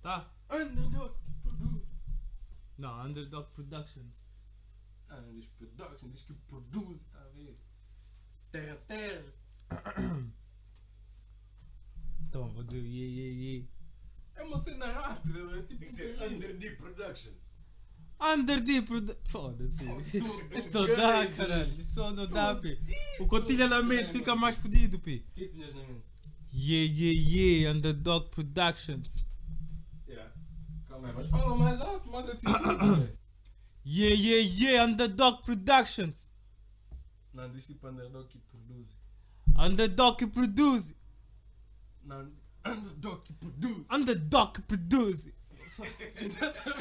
Tá? Underdog Produce. Não, Underdog Productions. Underdog Production, diz que produz, tá a ver? Terra. Então, vou dizer yeah. É uma cena rápida, é tipo. Tem que ser Underdog Productions. Underdog Productions. Foda-se. Isso não dá, caralho. Isso não dá, pi. O cotilha na mente fica mais fodido, pi. O que tinhas na mente? Yeah, Underdog Productions. Yeah. Calma aí, mas fala mais alto, mais atitude. Yeah, Underdog Productions. Não, diz tipo Underdog que produz. Underdog que produz. Não, Underdog que produz. Underdog que produz. Diz outra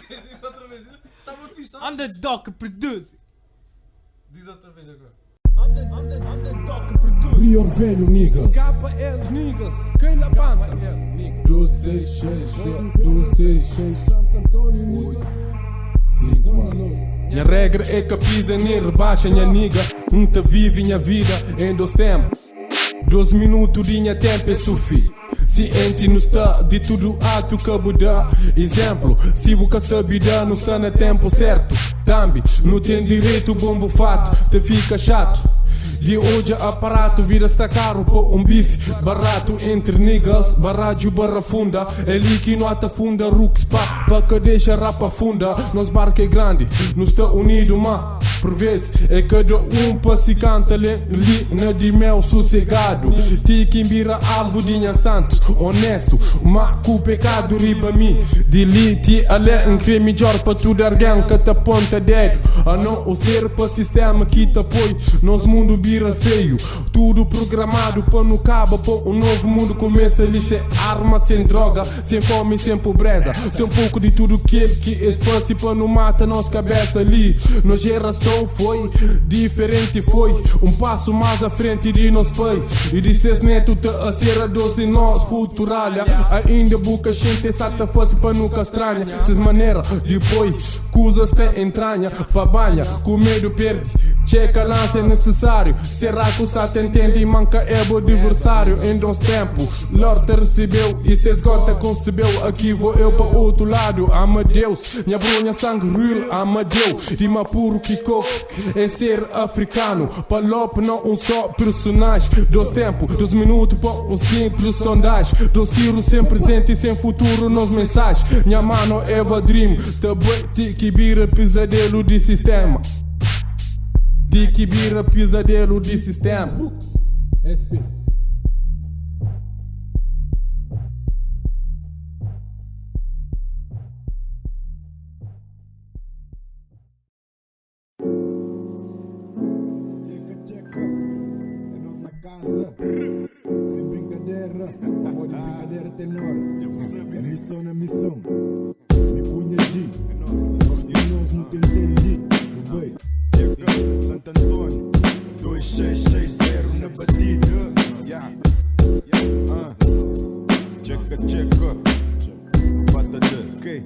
vez. Estava fixe, tá? Underdog que produz. Diz outra vez agora. Underdog que produz. Prior velho, niggas. KL, niggas. Quem na banda? 266 Santo Antônio, niggas. 5 manos. Minha regra é que a pisa nem rebaixa, minha nigga. Te vive minha vida em 2 tempos. 12 minutos de minha tempo é sufi. Ciente não está de tudo ato que buda. Exemplo, se boca sabida não está no tempo certo. Tambi, não tem direito bombo fato, te fica chato. De hoje aparato vira-se caro por bife barato entre niggas, barrádio barra funda. É ali que nota funda, rooks pa que deixa rapa funda. Nos barco é grande, não está unido, mas por vezes é cada pa se canta ali na de mel sossegado. Ti vira alvo de minha santo, honesto, mas com pecado riba mim. Delete ali um crime melhor para tudo alguém que te aponta dedo. A não ser para sistema que te apoia. Nos mundo vira feio, tudo programado para não cabo, para um novo mundo começa ali sem arma, sem droga, sem fome, sem pobreza, sem um pouco de tudo que é fácil para não mata nossa cabeça ali. Nossa geração foi diferente, foi um passo mais à frente de nosso pai e de seus netos te a ser a doce de nós futuralha. Ainda boca gente essa tá fácil para nunca estranha. Essas maneiras depois coisas te entranha para banha, com medo perde. Checa lá se é necessário. Será que o Sata entende e manca é o adversário? Em 2 tempos, Lorde recebeu e se esgota concebeu. Aqui vou eu para outro lado. Ama Deus, minha brunha sangue real. Ama Deus, rima puro que coque é ser africano. Palop não um só personagem. 2 tempos, 2 minutos para um simples sondagem. 2 tiros sem presente e sem futuro nos mensagens. Minha mano Eva Dream, também que vira pesadelo de sistema. De que vira pesadelo de sistema. SP. Checa. É nós na casa. Sem brincadeira. Amor de brincadeira tenor. É missão na missão. Me punha G. Nós não te entendi. No bem. Santo Antônio 2660 na batida. Checa. Bata de ok.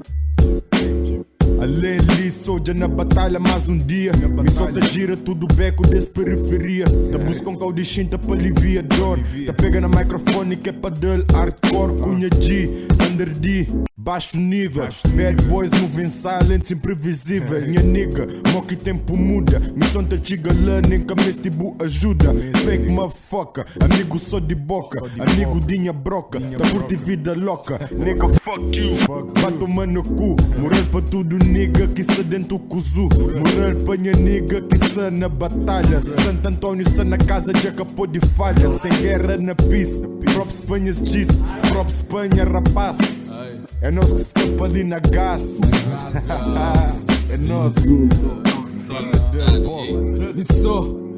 Ali soja na batalha mais um dia. Me solta gira tudo beco desse periferia. Tá buscando um distinta para aliviar dor. Tá pega na microfone que é para del hardcore. Cunha G, under D, baixo nível. Bad boys moving silence, imprevisível. Minha nigga, mo que tempo muda. Me solta chiga learning, que me tipo ajuda. Fake motherfucker, amigo só de boca. Amigo dinha broca, tá curti vida louca. Nigga fuck you, bato mano cu. Moral para tudo nigga que se dentro cuzu. Moral para minha nigga que se na batalha. Santo Antônio se na casa já capô de falha. Sem guerra na peace. Props para minhas G's, props para minha rapaz. É nós que se escapa ali na gás. É nós.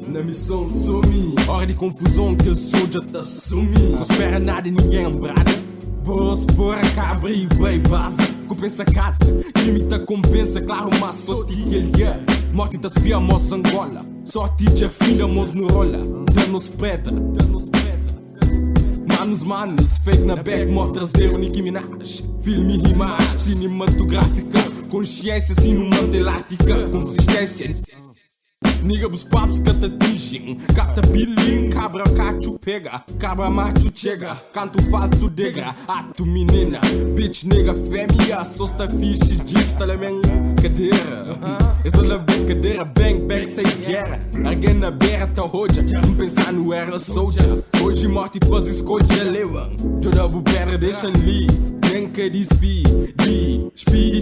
Na missão sumi. Hora de confusão que eu sou já tá sumi. Não espera nada e ninguém brada. Boss por a cabra e bem base. Compensa casa, limita compensa. Claro, mas só ti que ele é. Morte das piamos Angola. Sorte de afina, mos no rola. Danos pedra. Manos, fake na back, mó traseiro, Nicki Minaj. Filme e imagem cinematográfica. Consciência, assim, numa telática. Consistência. Nigga, os papos que te atingem. Cata pilim, cabra cacho pega. Cabra macho chega, canto falso degra. Ato menina, bitch nigga fêmea. Sosta fixe, diz também cadeira. Eu sou na brincadeira, bang bang sem guerra. Alguém na berra tá roja, não pensar no era soldier. Hoje morte faz escolha, levam. Jodabu pedra deixa ali. Denka di speed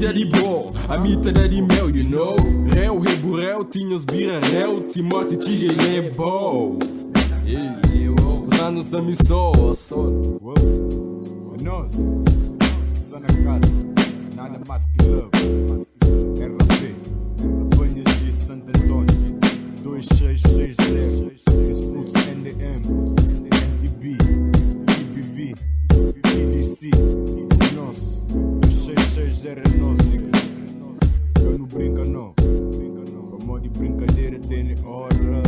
da di bro. A mita da di meu, you know. Réu, reburel, tinhas bira réu. Ti morte tiga e lebo. Anos da missão, Nós, só na casa, nada mais que love. RP, Banhas de Santo Antônio, 2660, Fruits NDM, MTB, TBV, EDC, nós, 2660 é nós, niggas. Eu não brinco não, pra modo de brincadeira tem hora.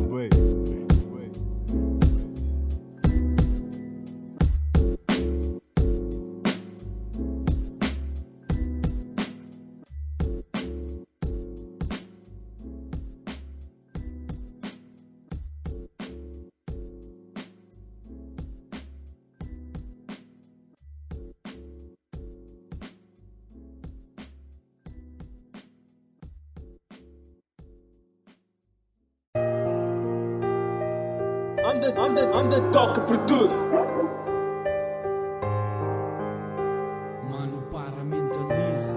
Wait. Underdog produz. Mano, para, mentaliza.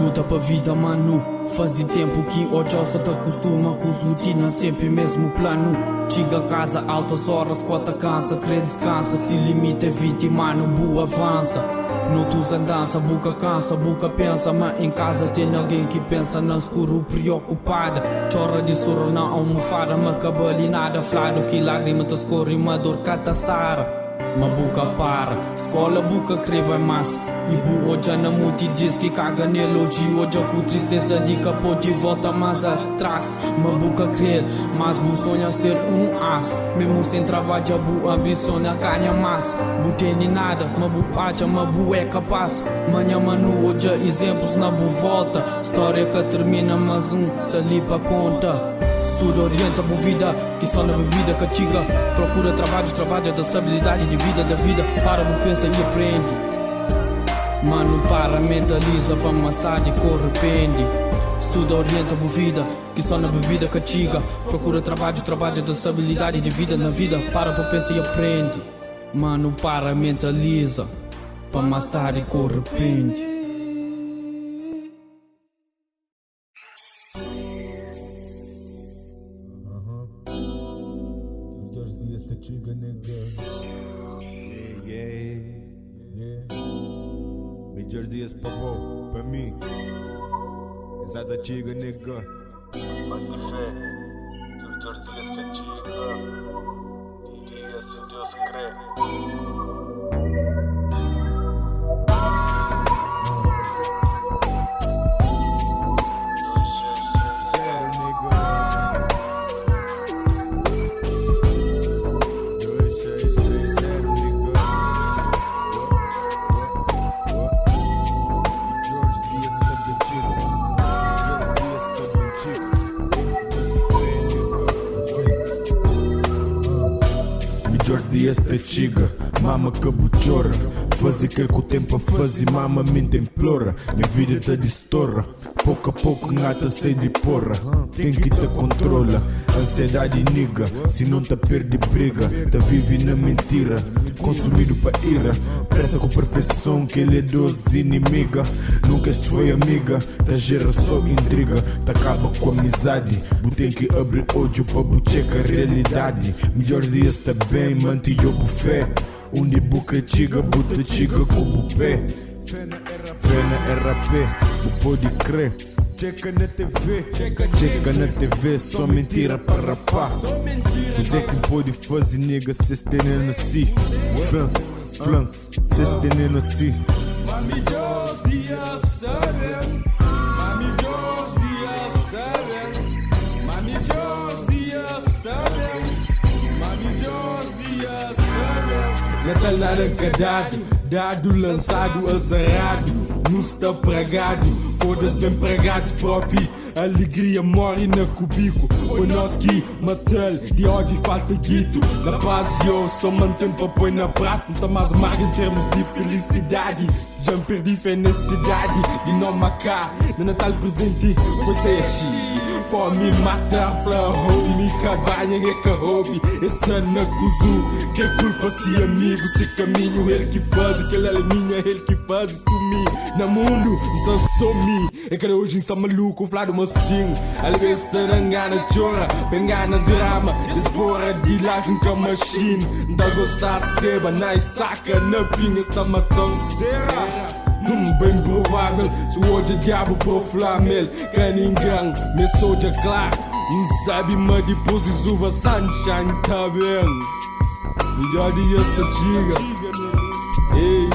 Luta pra vida, mano. Faz tempo que o só te acostuma com os rotinas, sempre mesmo plano. Chega a casa, altas horas, cota cansa, crê descansa. Se limita é 20, mano, boa avança. Notus andança, boca cansa, boca pensa. Mas em casa tem alguém que pensa no escuro preocupada. Chora de soro na almofada, mas acaba ali nada flado. Que lágrima te escorre, uma dor catassara. Ma boca para, escola boca creba é massa. E bu hoje na muti diz que caga no elogio. Hoje com tristeza de capote volta mais atrás. Ma boca crer, mas bu sonha ser as. Mesmo sem trabalho, bu ambiciona ganha mais. Bu tem nada, ma bu acha, ma bu é capaz. Manhã manu hoje exemplos na bu volta. História que termina, mas está ali pra conta. Tudo orienta a vida, que só na bebida castiga. Procura trabalho da estabilidade de vida, da vida. Para, pensa e aprende. Mano, para, mentaliza, para mais tarde correpende. Estuda, orienta a vida, que só na bebida castiga. Procura trabalho da estabilidade de vida, na vida. Para, pensa e aprende. Mano, para, mentaliza, para mais tarde correpende. Chiga nigga. Yeah. Melhores dias pra vou, pra mim. Exata chiga nigga. Bate fé, melhores dias que chiga. Diga se Deus crê. Esta chiga, mama que buchora. Faz aquele que o tempo a fazer, mama mente implora. Minha vida tá distorra, pouco a pouco nada sai de porra. Tem que te controla, ansiedade niga. Se não te perde briga, te vive na mentira. Consumido pra ira, pressa com perfeição que ele é doce inimiga. Nunca se foi amiga, te gera só intriga. Te acaba com amizade, bu tem que abrir olho pra bu checar a realidade. Melhores dias tá bem, mantive o buffet. Onde boca chiga, buta chiga com o pé. Fé na RP, bu pode crer. Checa na TV, só mentira para rapar. Pois é quem pode fazer nega se estendendo assim. Flan, se estendendo assim. Mami Jos dia 7. Mami Jos dia 7. Mami Jos dia 7. Mami Jos dia 7. Natal nada cadado, Dado, lançado, azarado, não está pregado. Foda-se bem pregado próprio. Alegria morre na cubico. Foi nós que matou de ódio e falta guito. Na paz eu só mantém para pôr na prata. Não está mais amargo em termos de felicidade. Já me perdi fé na cidade. E não macá, no Natal presente foi ser assim. Fome mata, flor, homie, cabanha é que hobby. Este ano acuso, que é culpa se amigo, se caminho, ele que faz, aquela é minha, ele que faz, isso me. Na mundo, está só me. É que hoje está maluco, flado mocinho. Às vezes tarangana, chora, bengana drama. Desporra de life, nunca machine. Não gostar seba, na saca, na finha, está matando cera. Bem provável, se hoje é diabo pro flamel. Caningang, me soja claro. Sabe, mas depois de chuva, sunshine tá bem. Melhor dia esta giga. Ei.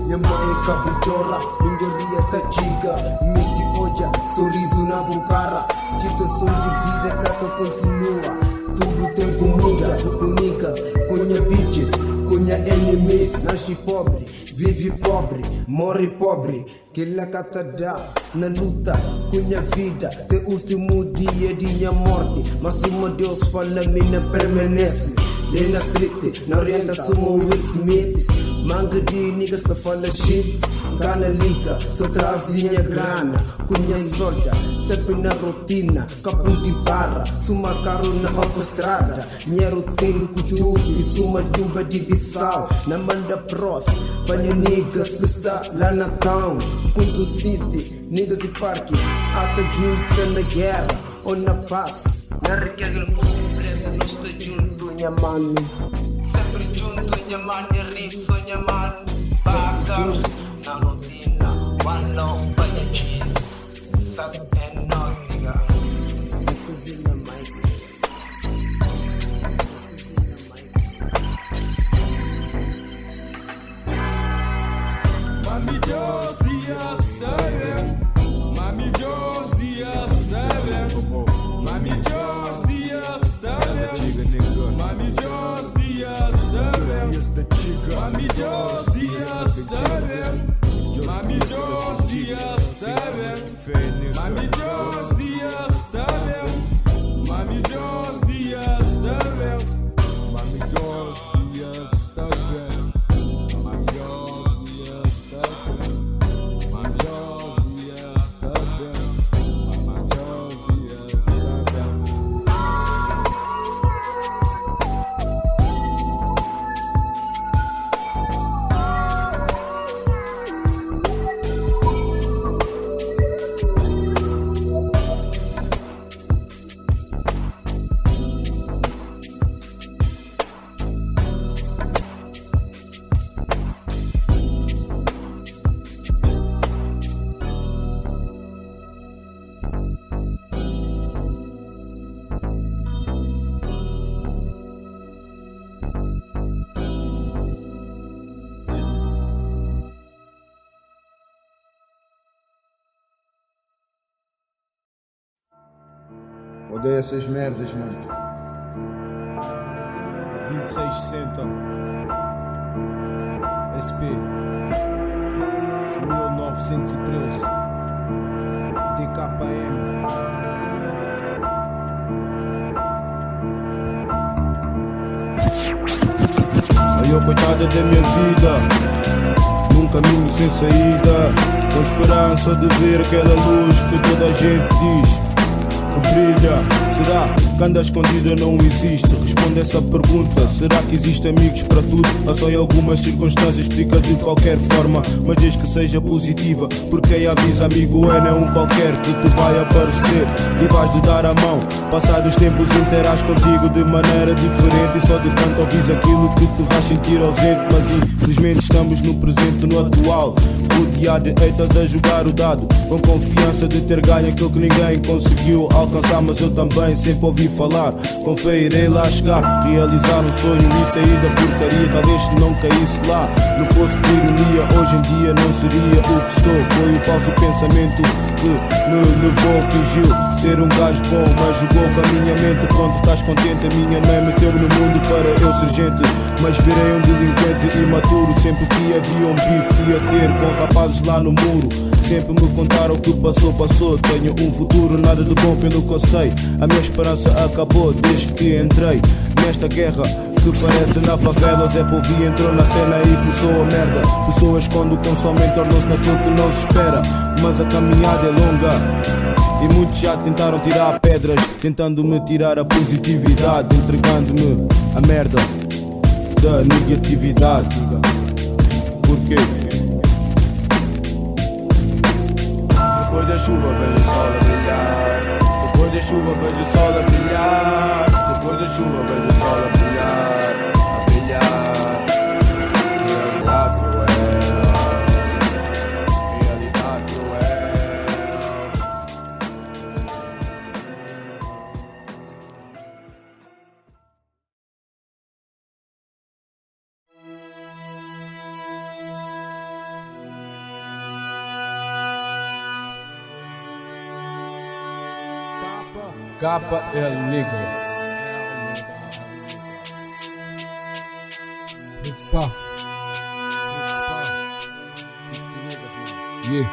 Minha mãe é cabuchorra, mingoria tá chica. Místicoja, sorriso na bucara. Situação de vida cada continua. Tudo tempo muda, com niggas, cunha bitches, cunha enemies. Nasce pobre, vive pobre, morre pobre. Que la cata dá na luta, cunha vida. Até último dia de minha morte. Mas uma Deus fala, mina permanece. Lê na street, na orientação Will Smith. Manga de niggas tá fala shit. Cana liga, só traz de minha grana. Cunha solta, sempre na rotina. Capo de barra, suma carro na autostrada. Dinheiro tenho cujo e suma juba de Bissau. Na manda pros, banha niggas que está lá na town. Punto City, niggas de parque. Ata junta na guerra ou na paz. Na riqueza no pobreza, nós tá junto, minha mano. Sempre junto, minha mano, riff, minha mano. Baga, na rotina, one love, banha cheese. Suck and nose, nigga. Discos in the mic. Mami Dios dia 7. Mami Dios dia 7. Mami Dios dia 7. Mami Dios dia 7. Mami Dios dia 7. Mami Dios dia 7. Mami Dios dia 7. Mami Dios dia 7. Mami Dios dia 7. Odeio essas merdas, mano. 2660 SP 1913 DKM. Aí eu coitada da minha vida, num caminho sem saída, com esperança de ver aquela luz que toda a gente diz que brilha. Será que anda escondida não existe? Responde essa pergunta. Será que existem amigos para tudo? Ou só em algumas circunstâncias explica de qualquer forma, mas desde que seja positiva, porque quem avisa amigo é não um qualquer que tu vai aparecer e vais lhe dar a mão. Passados tempos interage contigo de maneira diferente, e só de tanto ouvis aquilo que tu vais sentir ausente. Mas infelizmente estamos no presente, no atual, rodeado de haters a jogar o dado, com confiança de ter ganho aquilo que ninguém conseguiu alcançar. Mas eu também sempre ouvi ouvi falar. Com fé irei lá chegar, realizar um sonho e sair da porcaria. Talvez se não caísse lá no poço de ironia, hoje em dia não seria o que sou. Foi o falso pensamento que me levou. Fingiu ser um gajo bom, mas jogou com a minha mente. Pronto, estás contente? A minha mãe meteu-me no mundo para eu ser gente, mas virei um delinquente imaturo. Sempre que havia um bife ia ter com rapazes lá no muro. Sempre me contaram o que passou, passou. Tenho um futuro, nada de bom pelo que eu sei. A minha esperança acabou desde que entrei nesta guerra que parece na favela. O Zé Povi entrou na cena e começou a merda. Pessoas quando consomem tornam-se naquilo que não se espera. Mas a caminhada é longa e muitos já tentaram tirar pedras, tentando me tirar a positividade, entregando-me a merda da negatividade. Porquê? Depois da chuva veio o sol a brilhar. Depois da chuva veio o sol a brilhar. Depois da chuva veio o sol a brilhar. A brilhar. Realidade cruel. Realidade cruel. Capa El Negro. Spa. Yeah.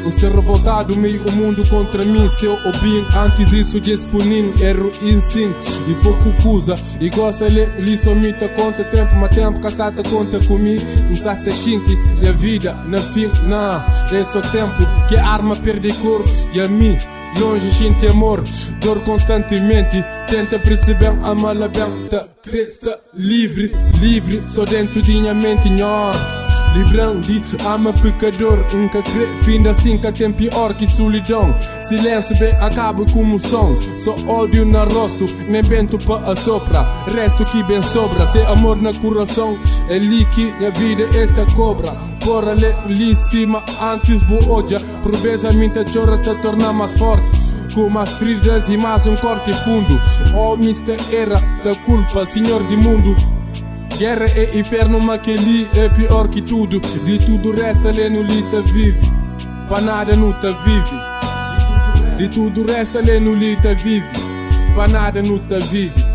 O ser revoltado, meio o mundo contra mim. Se eu opino, antes isso de expunir erro sim. E pouco usa, e gosta li somita conta tempo, mas tempo caçata conta comigo. Um certa xinte, e a vida, na fim, não. É só tempo que a arma perde cor. E a mim, longe xinte amor, dor constantemente. Tenta perceber a malabenta, cresta livre, livre, só dentro de minha mente, nhor. Librão de ama pecador, nunca crê, fim assim que tem pior que solidão. Silêncio bem acaba como som, só ódio na rosto, nem vento para assopra. Resto que bem sobra, sem amor no coração, é ali que a vida esta cobra. Porra ali cima antes boa, por vezes a minha chora te torna mais forte. Com mais feridas e mais um corte fundo. Oh, Mr. Era da culpa, senhor de mundo. Guerra é inferno, mas que ali é pior que tudo. De tudo resta, ali no lita vive. Para nada não tá vive. De tudo resta, ali no lita vive. Para nada não tá vive.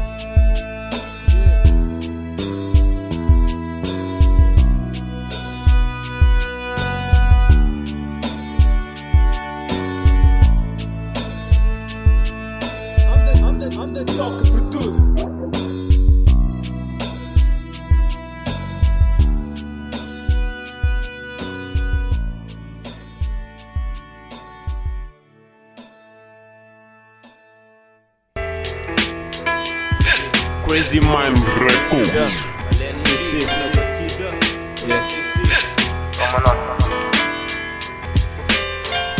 Crazy Mind Records.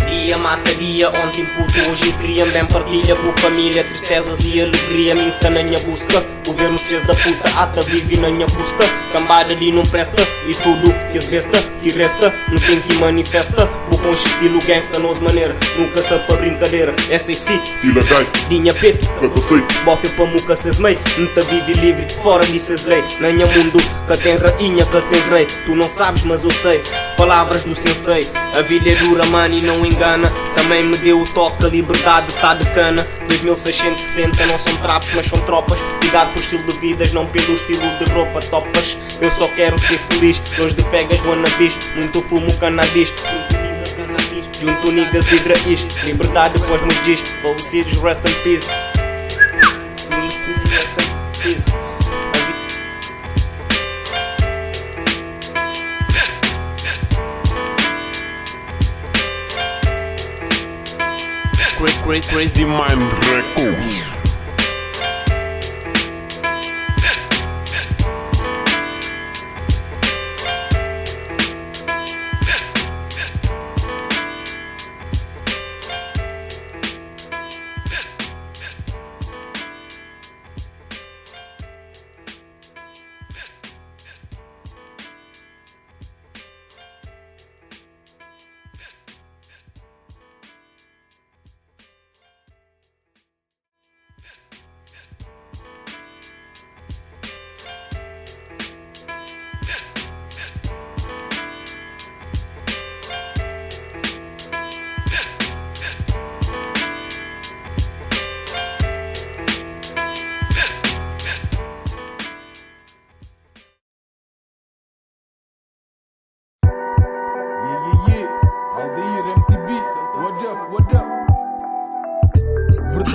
Dia mata dia, ontem puto, hoje cria. Bem partilha por família, tristezas e alegria. Me está na minha busca, governo fez da puta. Ata vive na minha busca, cambada de não presta. E tudo que es besta, que resta, não tem que manifesta. Vou com estilo gangsta, nos maneira, nunca está para brincadeira. SAC, Tilagai, dinha peto, Cacacei, bofe para muca ses mei. Nunca vive livre, fora de ses lei. Na minha mundo, que tem rainha, que tem rei. Tu não sabes, mas eu sei, palavras do sensei. A vida é dura, mano, e não engana. Também me deu o toque, a liberdade tá de cana. 2660 não são trapos, mas são tropas. Cuidado por estilo de vidas, não pelo estilo de roupa topas. Eu só quero ser feliz, longe de fegas, wannabis. Muito fumo cannabis, junto niggas de raiz. Liberdade depois me diz, falecidos rest in peace. Falecidos rest in peace. Crazy Mind Records.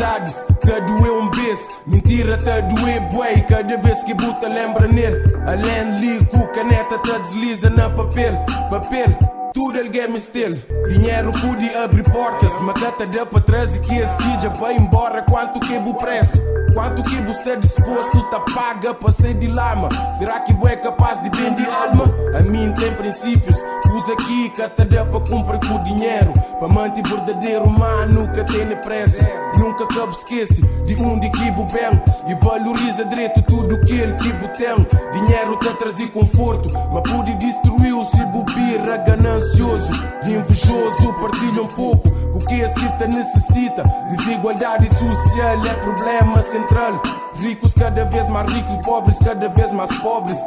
saudades, te doeu beijo. Mentira te doeu bué. Cada vez que buta lembra nele. Além li com caneta te desliza na papel. Tudo alguém me estilo. Dinheiro podia abrir portas, mas que te dá para trás e que a esquija vai embora. Quanto que o preço? Quanto que você está disposto a pagar para sair de lama? Será que você é capaz de vender alma? A mim tem princípios, usa aqui que te dá para cumprir com dinheiro. Para manter verdadeiro humano, nunca tem preço. Nunca que esquece de onde que o bem. E valoriza direito tudo que ele que tem. Dinheiro te traz conforto, mas pode destruir se bobira ganancioso. Invejoso, partilha um pouco o que é que te necessita. Desigualdade social é problema central. Ricos cada vez mais ricos, pobres cada vez mais pobres.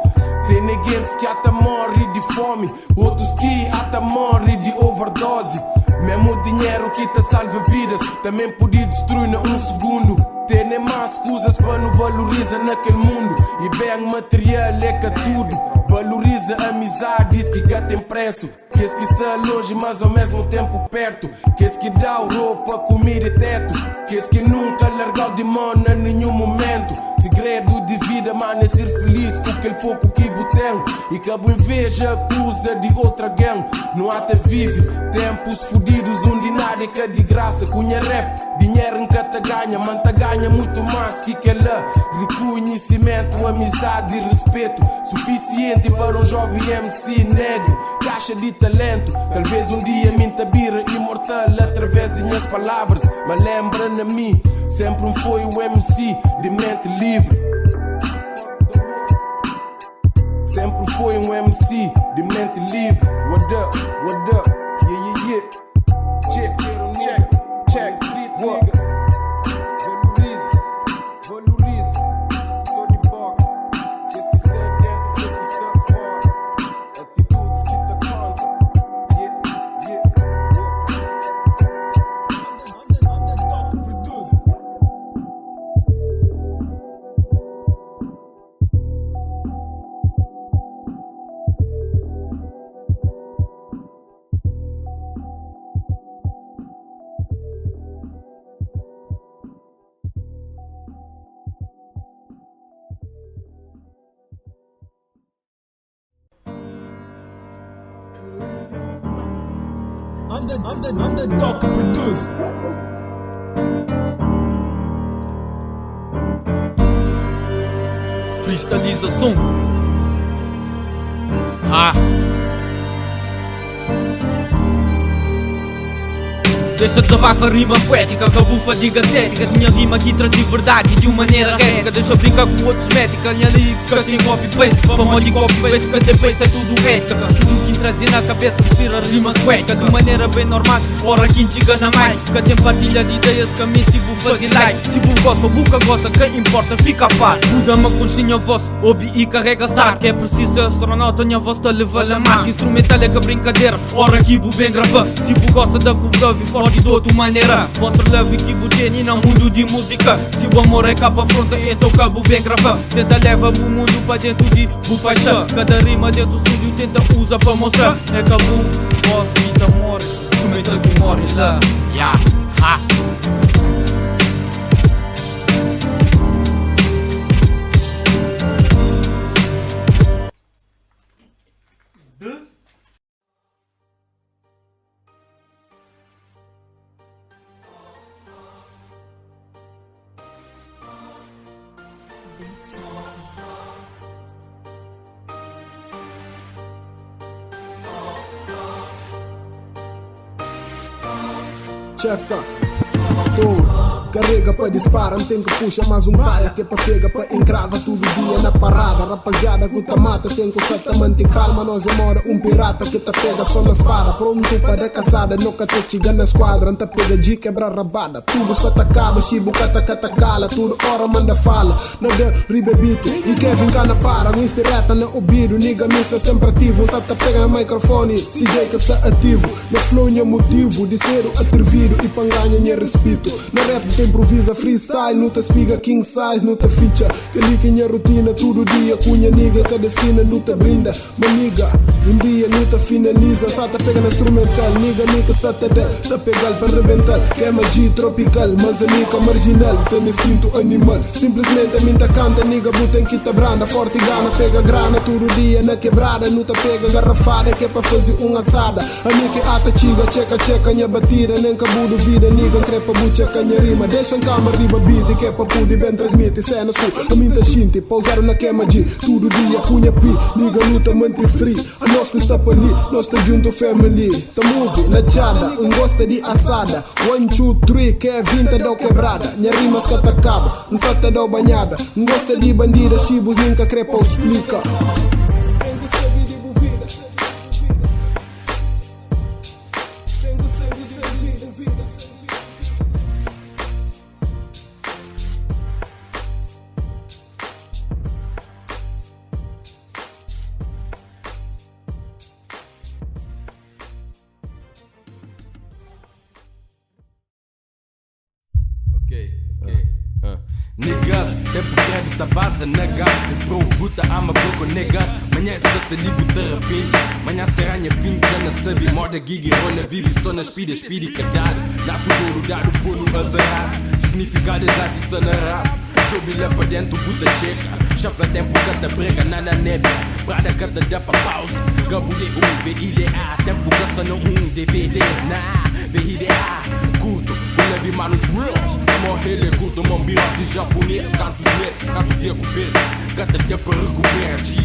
Tem ninguém que até morre de fome, outros que até morre de overdose. Mesmo dinheiro que te salva vidas, também pode destruir em um segundo. Tem mais coisas para não valorizar naquele mundo. E bem material é que tudo. Valoriza a amizade, diz que tem preço. Que esse que está longe, mas ao mesmo tempo perto. Que esse que dá roupa, comida e teto. Que esse que nunca largou de mão em nenhum momento. Segredo de vida, mano, é ser feliz com aquele pouco que tem. E que a boa inveja acusa de outra gang. Não até vive tempos fodidos onde nada é que é de graça. Cunha rap, dinheiro nunca te ganha, mas te ganha muito mais que lá. Reconhecimento, amizade e respeito, suficiente para um jovem MC negro. Caixa de talento, talvez um dia me tabira imortal através de minhas palavras. Mas lembra-me a mim, sempre foi o MC de mente livre. Sempre foi um MC de mente livre. What up, yeah. Check, street niggas. Valorize, sou de boca. Qu'est-ce que está dentro, qu'est-ce que está fora. Atitudes que te contam. Yeah. Underdog produce. Underdog produce. Freestylização. Deixa desabafa a rima poética, com a bufa diga estética. Minha rima aqui traz verdade de uma maneira ética. Deixa brincar com outros métrica. Minha lyrics que tem copy-paste, para mal de copy-paste, que tem paste é tudo ética. Tudo que trazia na cabeça inspira rimas poética. De maneira bem normal, ora quem chega na mic. Que tem partilha de ideias que a mim se fazer like. Se bu gosta, buca gosta, quem importa fica a par. Muda uma consciência voz, ouve e carrega start. Que é preciso ser astronauta, minha voz te leva a mar. Instrumental é que brincadeira, ora aqui bu bem grava. Se bu gosta da cultura, forte de outra maneira. Mostra love que bu tem e não mundo de música. Se o amor é capa fronta, então cabo bem grava. Tenta leva o mundo para dentro de bu faixa. Cada rima dentro do estúdio tenta usa para mostrar. É que a bu, voz, vida, amor, instrumental que morre lá. Checa, carrega para disparar, não tem que puxa mais um taia que é para pega para encrava todo dia na parada. Rapaziada que tá mata, tem que só manter calma. Nós mora um pirata que tá pega só na espada. Pronto para a caçada, nunca te chega na esquadra. Não tá pega de quebrar rabada, tudo só tá acaba. Chibu cata cala, tudo hora manda fala. Não dá ribebite e Kevin cana para. No insta na ouvido, nigga mista sempre ativo. Só tá pega no microfone, CJ que está ativo. No flow é motivo de ser o atrevido e panganha é respeito. No rap tem improvisa freestyle, não te espiga king size, não te ficha. Que liga minha rotina todo dia, cunha niga, cada esquina não te brinda. Maniga, dia não te finaliza, só te pega na instrumental, niga só te dá, te pega para arrebentar. Que é magia tropical, mas a nica marginal, tem instinto animal. Simplesmente a minha canta, niga buta em quita branda, forte gana, pega grana todo dia na quebrada, não te pega garrafada, que é para fazer uma assada. A nica ata chiga, checa, minha batida, nem cabo de vida, niga crepa bucha, canha rima. Deixa em cama, riba beat, que é para poder bem transmitir cenas com a minha xinte, pausaram na que é magia, todo dia, cunha pi, niga luta, manter free. A nós que está ali, nós tá junto family, tá move, na chada, gosta de assada. 1, 2, 3, que é 20 da quebrada. Minha rimas que te acaba, não só te dá banhada. Gosta de bandida, chibos nunca crepa ou explica. Niggas, tempo crédito a base na gás. Que se puta ama pouco negas. Manhã se gosta de buta rapinho. Manhã se ranha fim, cana sabe. Morda gigi, rola, vive só na speed cadado. Dá tudo dado, pulo azarado. Significado é life, está na rap. Jobila pra dentro, puta checa. Chafla tempo, canta brega, nana nebe. Prada canta dá pra pausa. Gabo de VIDA. Tempo gasta no DVD, VIDA. Curto. Levi manos reals, morre curto, mão birate japonês. Canto meses, canto dia com pedro. Gata dia para recuperar G.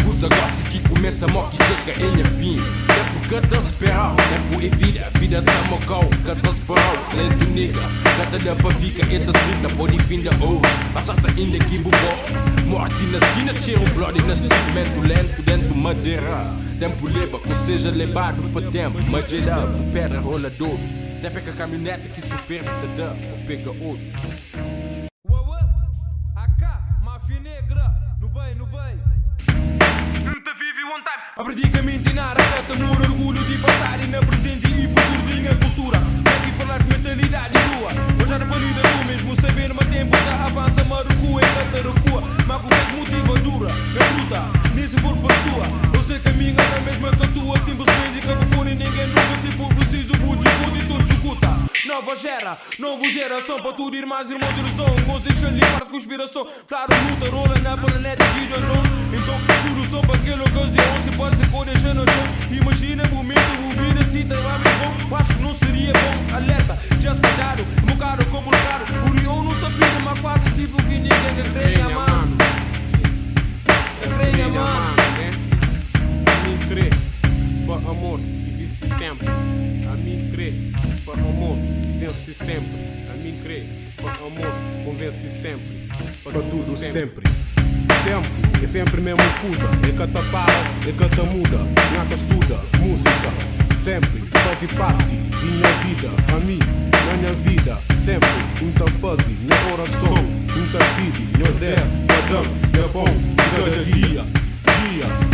Usa gosto que começa a moque checa em a fim. Tempo cata esperar, tempo é vida tá mocão. Cata esperar, lento nega. Gata da pra fica, entra escrita, pode fim da hoje. Passaste ainda que bubó. Morte na esquina, tira um blood nascimento lento dentro madeira. Tempo leva, que seja levado para tempo. Magelado, pedra rolador. Até pega a caminhonete que supera te dá, ou pega outro. AK, máfia negra, no bem. Nunca vive one time. A praticamente nada, cata muro, orgulho de passar e na presente e futuro de minha cultura. Aqui falar de mentalidade de rua. Eu já na palida tu mesmo saber, mas tempo tá avança, marucu é cata recua. Mas com fake motivadura, na truta, nem se for para sua. Eu sei que a minha é a mesma que a tua, simplesmente que a fone ninguém nunca se for preciso, bude e todo chucuta. Nova geração, para tudo ir mais irmãos de som. Moço deixa ali para de conspiração. Claro, luta, rola na planeta de Dondons. Então, solução para aquela ocasião. Se pode ser por deixar no chão. Imagina o momento, o vida, se tá lá bem bom. Acho que não seria bom, alerta, já está dado. É meu caro, complicado. O Rio não tá pedindo uma quase tipo que ninguém que creia, mano. Creia, mano. A mim crê, para amor, existe sempre. A mim crê, para amor, vence sempre. A mim crê, para amor, convence sempre. Para tudo sempre. Tempo é sempre mesmo coisa. É que te para, é que te muda. Nada estuda, música. Sempre faz parte de minha vida. A mim, na minha vida. Sempre um te faz na oração. Um te pede, eu desce, cada é bom. Cada dia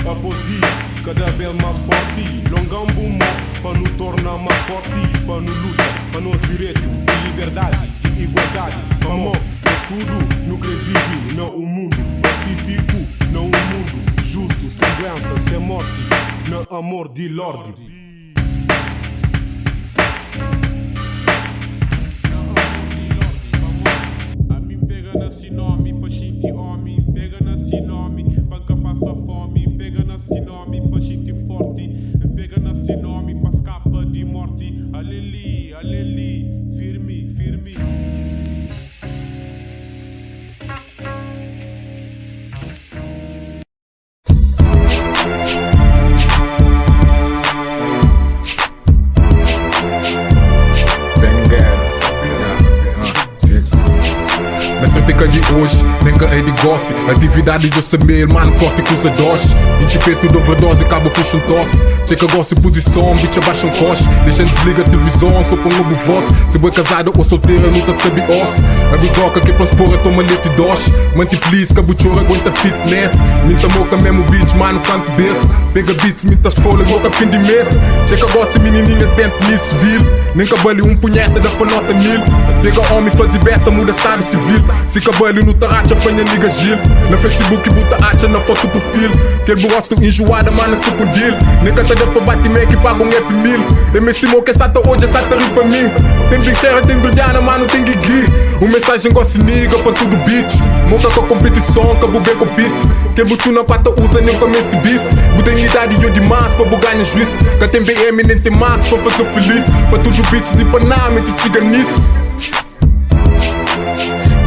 após dia. Cada vez mais forte, longão bumó, para nos tornar mais forte, para nos lutar, para nos direito de liberdade, de igualdade, amor, nós tudo, no que vive, não o mundo pacífico, não o mundo justo, segurança, sem morte, não amor de Lorde. A mim pega nesse nome, para xinti homem, pega nesse nome, panca passa fome, pega nesse nome, para xinti forte, pega nesse nome, para escapa de morte, aleli, firme, firme. que de hoje, nem que é de gosse. Atividade de saber, mano, forte que usa doce. Enche tudo overdose, acaba puxa um tosse. Checa gosto em posição, bitch abaixa um coche. Deixa desliga a televisão, só põe novo voz. Se boi casado ou solteira, não tá sabe osso. A bigoca que prospora, toma leite e doce. Multiplica, cabuchora, aguenta fitness. Minta moca mesmo bitch, mano, canto besta. Pega beats, mintas folhas, boca fim de mês. Checa gosto em menininhas dentro de civil. Nem cabelo um punheta da panota mil. Pega homem, faz besta, muda estado civil. Se cabelo no tarracha, fanha nigga gil. Na Facebook, buta acha na foto perfil. Que ele gosta enjoada, mano, se com deal. Nem canta da pra bater meio que paga um EP mil. E me estimou que sata hoje, sata ri pra mim. Tem bicheira, tem brilhana, mano, tem guigui. O mensagem gosta niga pra tudo beat. Moca com a competição, que bem compete. Que buchuna pata usa, nem começo de beast. Buta em idade e eu demais pra bugar na juiz. Que tem BM, nem tem max pra fazer feliz. Pra tudo beat de Panama, te chiga nisso.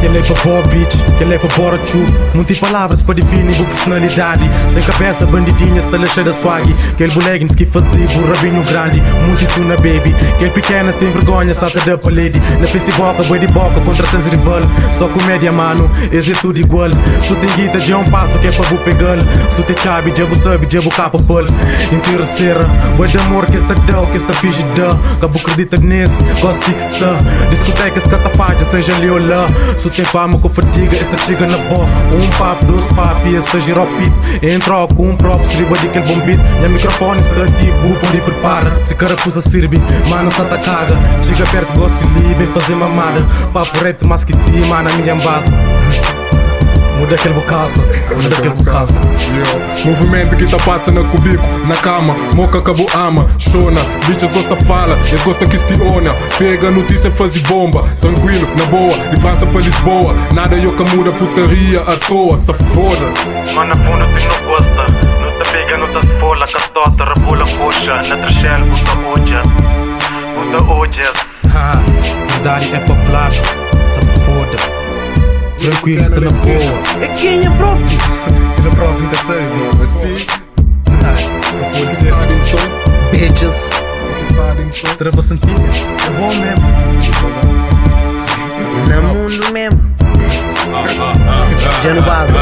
Ele é pra boa bitch, ele é pra bora chu. Não tem palavras para definir a personalidade. Sem cabeça, bandidinhas, tela cheia de swag. Aquele boleguins que fazia burrabinho grande. Muito tuna baby, aquele pequena sem vergonha, salta da parede. Na Facebook, boi de boca contra seus rival. Só comédia mano, esse é tudo igual. Se tem guita, já um passo que é pra bu pegar. Se tem chave, já bu sabe, já bu capa pol. Interesseira, boi de amor que está dão, que está finge dá. Cabo acredita nesse, gosto que está. Discotecas, catafágia, seja ali ou lá. Tem fama com fatiga, esta chega na boa. Um papo, dois papos e esta gira ao pit. Entrou com um próprio, se liga daquele bom beat. Minha microfone está ativo, onde prepara. Se carapuça sirve, mano, santa caga. Chega perto, gosto de li, bem fazer mamada. Papo reto, mas que sim, mano, a minha base. Muda aquele bocaça, muda aquele bocaça. Movimento que tá passa na cubico, na cama. Moca cabo ama, chona. Bitches gosta fala, eles gostam que estiona. Pega a notícia, faz bomba. Tranquilo, na boa, de França pra Lisboa. Nada eu que muda putaria à toa, se foda. Mano, fundo tu não gosta. Não te pega, não te esfola. Castota, rebola, coxa. Na trechel, buta oja. Buta oja. Ha, verdade é pra falar, se foda. Tranquilo, está na boa. É quem é próprio? Ele é próprio, nunca sei, bro. Assim, não pode ser. Bitches. Trava santinha, é bom mesmo. Na mundo mesmo. Já no base.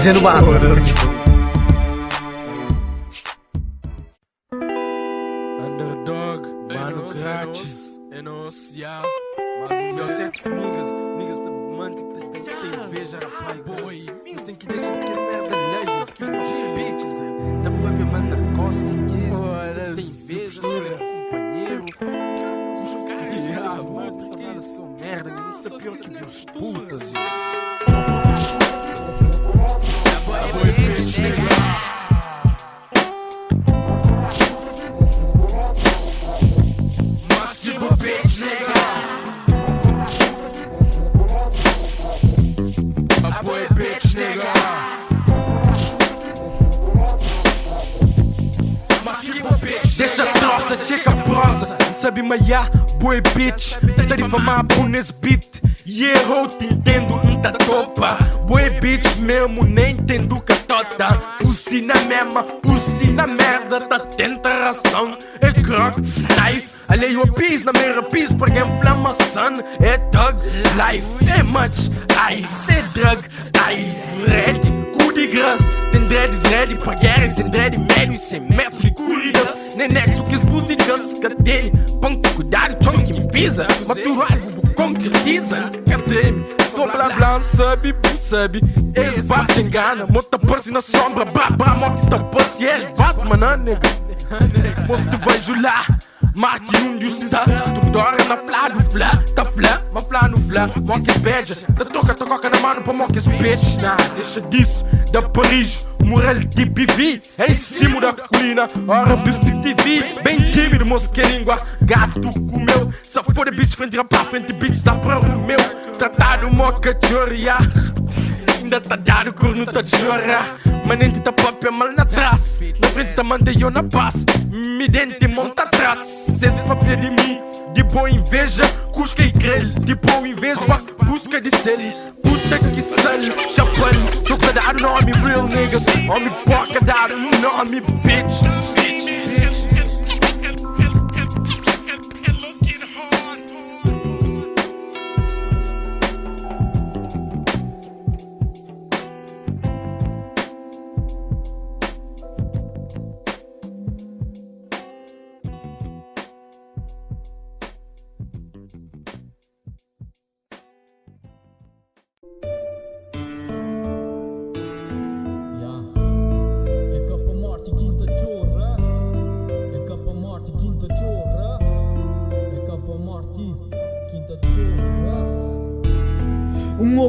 Já no base. Underdog, mano, grátis. É nosso, yeah. Meu certos niggas da mano que tem inveja, rapaz, boy. Niggas tem que deixar de ter merda alheia. Bitches, tá pra ver mano na costa que tem inveja, ser companheiro. Yeah, mano, esta bala são merda, niggas tá pior que meus putas, boy, bitch, nigga. Deixa a troça, checa a prosa. Sabe maiá, boy bitch. Tá difamar bom nesse beat. E errou, te entendo, tá topa. Boy bitch mesmo, nem entendo que tota. Pussy na mesma, pussy na merda. Tá tenta razão, é croc, life. Alheio a pis, na meia pis, porque é inflamação. É thug, life, é much ice, é drug, ice, ready. De graça, tem dreads ready pra guerra, sem dread médio e sem metro e corridas. Nem nexo que expus de gas, cadê? Ponto, cuidado, chão que me pisa. Maturar, vou concretiza. Cadê? Sou blá blá, sabe, sabe. Eles batem gana, mota passe na sombra. Brá, brá, mota passe, eles Batman, nega. Moço, tu vai jular. Marque onde está, tu dora na flá do flá, tá flá, ma flá no flá, moques beija, da toca na mano pra moques bitch, nah, deixa disso, da Paris, moral de PV, em cima da colina, hora bife TV, bem tímido, mosque língua, gato comeu, se for de bitch, frente pra frente, bitch, dá pra o meu, tratado moca choria. Ainda tá dado, corno tá de chorar. Mas nem tá papel mal na trás. Na frente tá manteio na paz. Me dente monta atrás. Esse papel de mim, de boa inveja. Cusca e grelho, de boa inveja. Busca de selo, puta que sale. Chapéu, sou cadado, nome real niggas. Homem porca dado, nome bitch.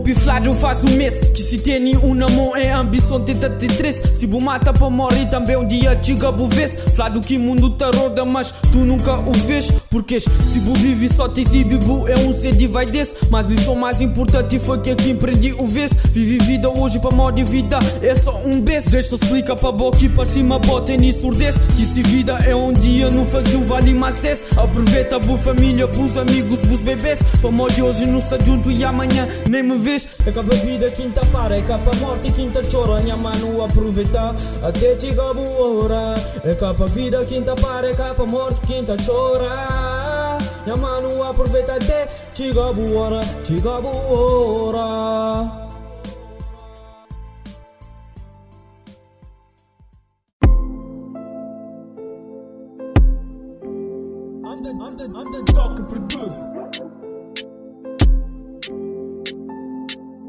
Biflado faz um mês que se tem uma mão é ambição tenta ter três. Se bu mata pra morrer também um dia chega bu vês. Flado que mundo tá roda mas tu nunca o vês. Porque se bu vive só te exibe bu é um CD vai desse. Mas lição mais importante foi que aqui empreendi o vês. Vive vida hoje pra modo de vida é só um beijo. Deixa eu explicar pra boca e para cima bota nem surdez. Que se vida é um dia não fazia um vale mais 10. Aproveita bu família, bus amigos, bus bebês. Pra modo de hoje não está junto e amanhã nem me vês. É capa vida quinta para, é capa morte quinta chora. Minha mano aproveita até chegar boa hora. É capa vida quinta para, é capa morte quinta chora. Minha mano aproveita até chegar boa hora. Chegar boa hora. Underdog que produz.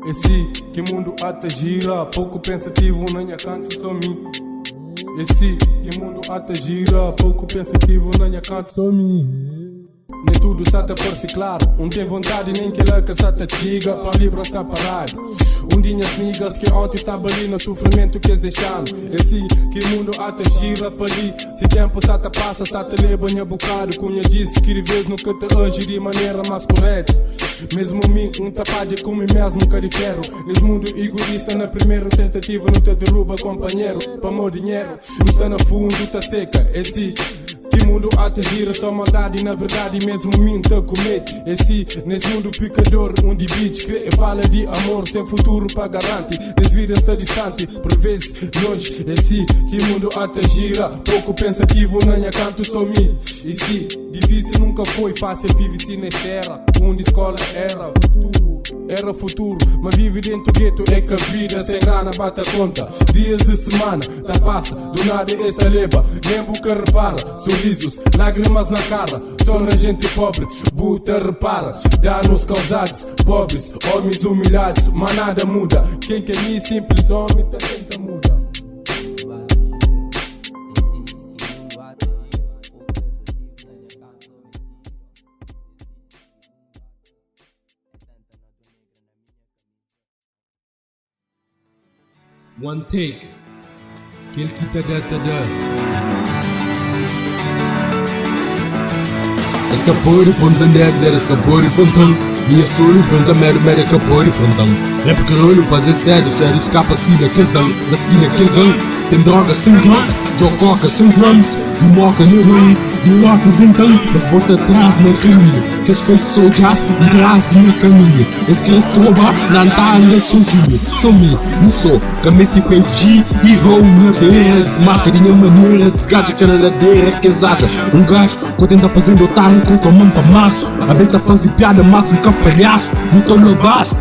Esse que mundo até gira, pouco pensativo na minha canto só mim. Esse que mundo até gira, pouco pensativo na minha canto só mim. Nem tudo está a por-se claro. Tem vontade nem que ela que está a chiga. Para livro está parado. Dia as migas que ontem estava ali no sofrimento que eles deixaram. Esse que mundo até gira para ali. Se tempo está a passa, está a leva em bocado. Cunha disse que vez nunca te age de maneira mais correta. Mesmo mim, tapade como mesmo carifero. Nesse mundo egoísta, na primeira tentativa não te derruba companheiro. Para meu dinheiro, não está na fundo, está seca. Esse que mundo até gira, só maldade na verdade mesmo mim te comete. Esse, nesse mundo picador, onde bitch crê e fala de amor sem futuro para garante. Nesse vida está distante, por vezes longe. Esse que mundo até gira, pouco pensativo na minha canto só mim. Esse, difícil nunca foi fácil vive-se nesta terra. Onde escola era futuro. Era futuro, mas vive dentro do gueto é que a vida sem grana bate a conta. Dias de semana, tá passa, do nada esta leva. Nem boca repara, sorrisos, lágrimas na cara. Só na gente pobre, buta repara. Danos causados, pobres, homens humilhados. Mas nada muda, quem quer mim simples homens tá tenta muda. One take, quel qui t'a da. Escapori ponta negra, escapori pontão. Minha solo frente a mero escapori frontão. Rap carolho fazer sério, escapa assim da questão. Da esquina aquele gão, tem droga sem grão. Jococa sem grams, e moca no rum. E loca dentão, mas bota atrás no caminho. Que os feitos são jazz, atrás no caminho. Esse que eles tromba, não tá ali sozinho. Sou me, não sou, camisa feito G e roll na beira. Desmarca de nenhuma maneira, desgaja que na ladeira. Que exaja, gajo, que tenta fazer otário com a mão pra massa. A beta fazer piada, massa um palhaço, não tô no basco.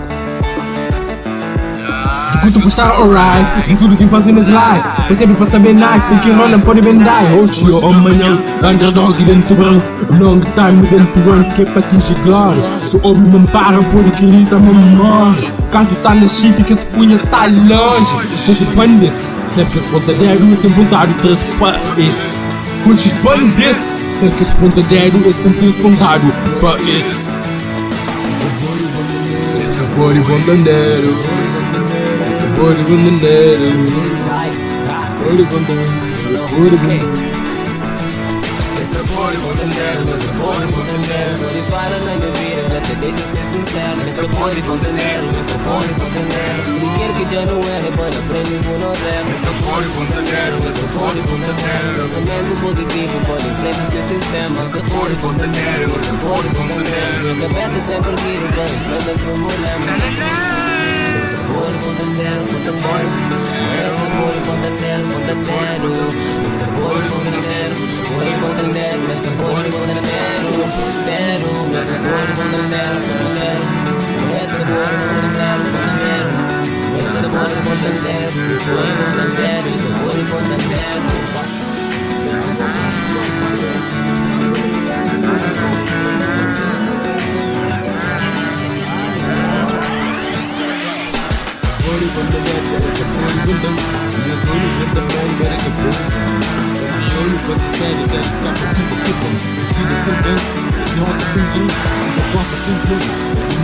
Escuto por estar alright, em tudo que fazem nas lives. Foi sempre para saber nice, tem que rolar, pode vendar. Hoje ou amanhã, underdog dentro do rão. Long time dentro do rão, que é para atingir glória. Se ouve me para, pode que grita, me morre. Canto está na shit, que esse funha está longe. Puxa pandes, sempre que esse pontadeiro, esse vontade de transpaís. Puxa pandes, sempre que esse pontadeiro, esse sempre espontado para isso. Esse sabor e pontadeiro. Olho bandeiro, olho bandeiro. Esse olho bandeiro, esse olho bandeiro. Ele fala na minha vida, já te deixa ser sincero. Esse olho bandeiro, esse olho bandeiro. Ninguém que já não é, para aprender com nós é. Esse olho bandeiro, esse olho bandeiro. Pensamento positivo pode enfrentar seu sistema. Esse olho bandeiro, esse olho bandeiro. Minha cabeça sempre erguida para enfrentar o problema. Esse olho bandeiro, bandeiro. Esse olho bandeiro, bandeiro. Esse olho bandeiro, olho bandeiro. Esse olho bandeiro, bandeiro. Esse olho bandeiro, bandeiro. Esse olho bandeiro, bandeiro. Esse olho bandeiro, olho bandeiro. Esse olho bandeiro. Olho quando merda, escapou de bundão. Minha olho vendo a mão, era capô. E olho faz sério, escapa assim, esquisão. Esquina tentão. derrota sem cruz, já corta sem cruz,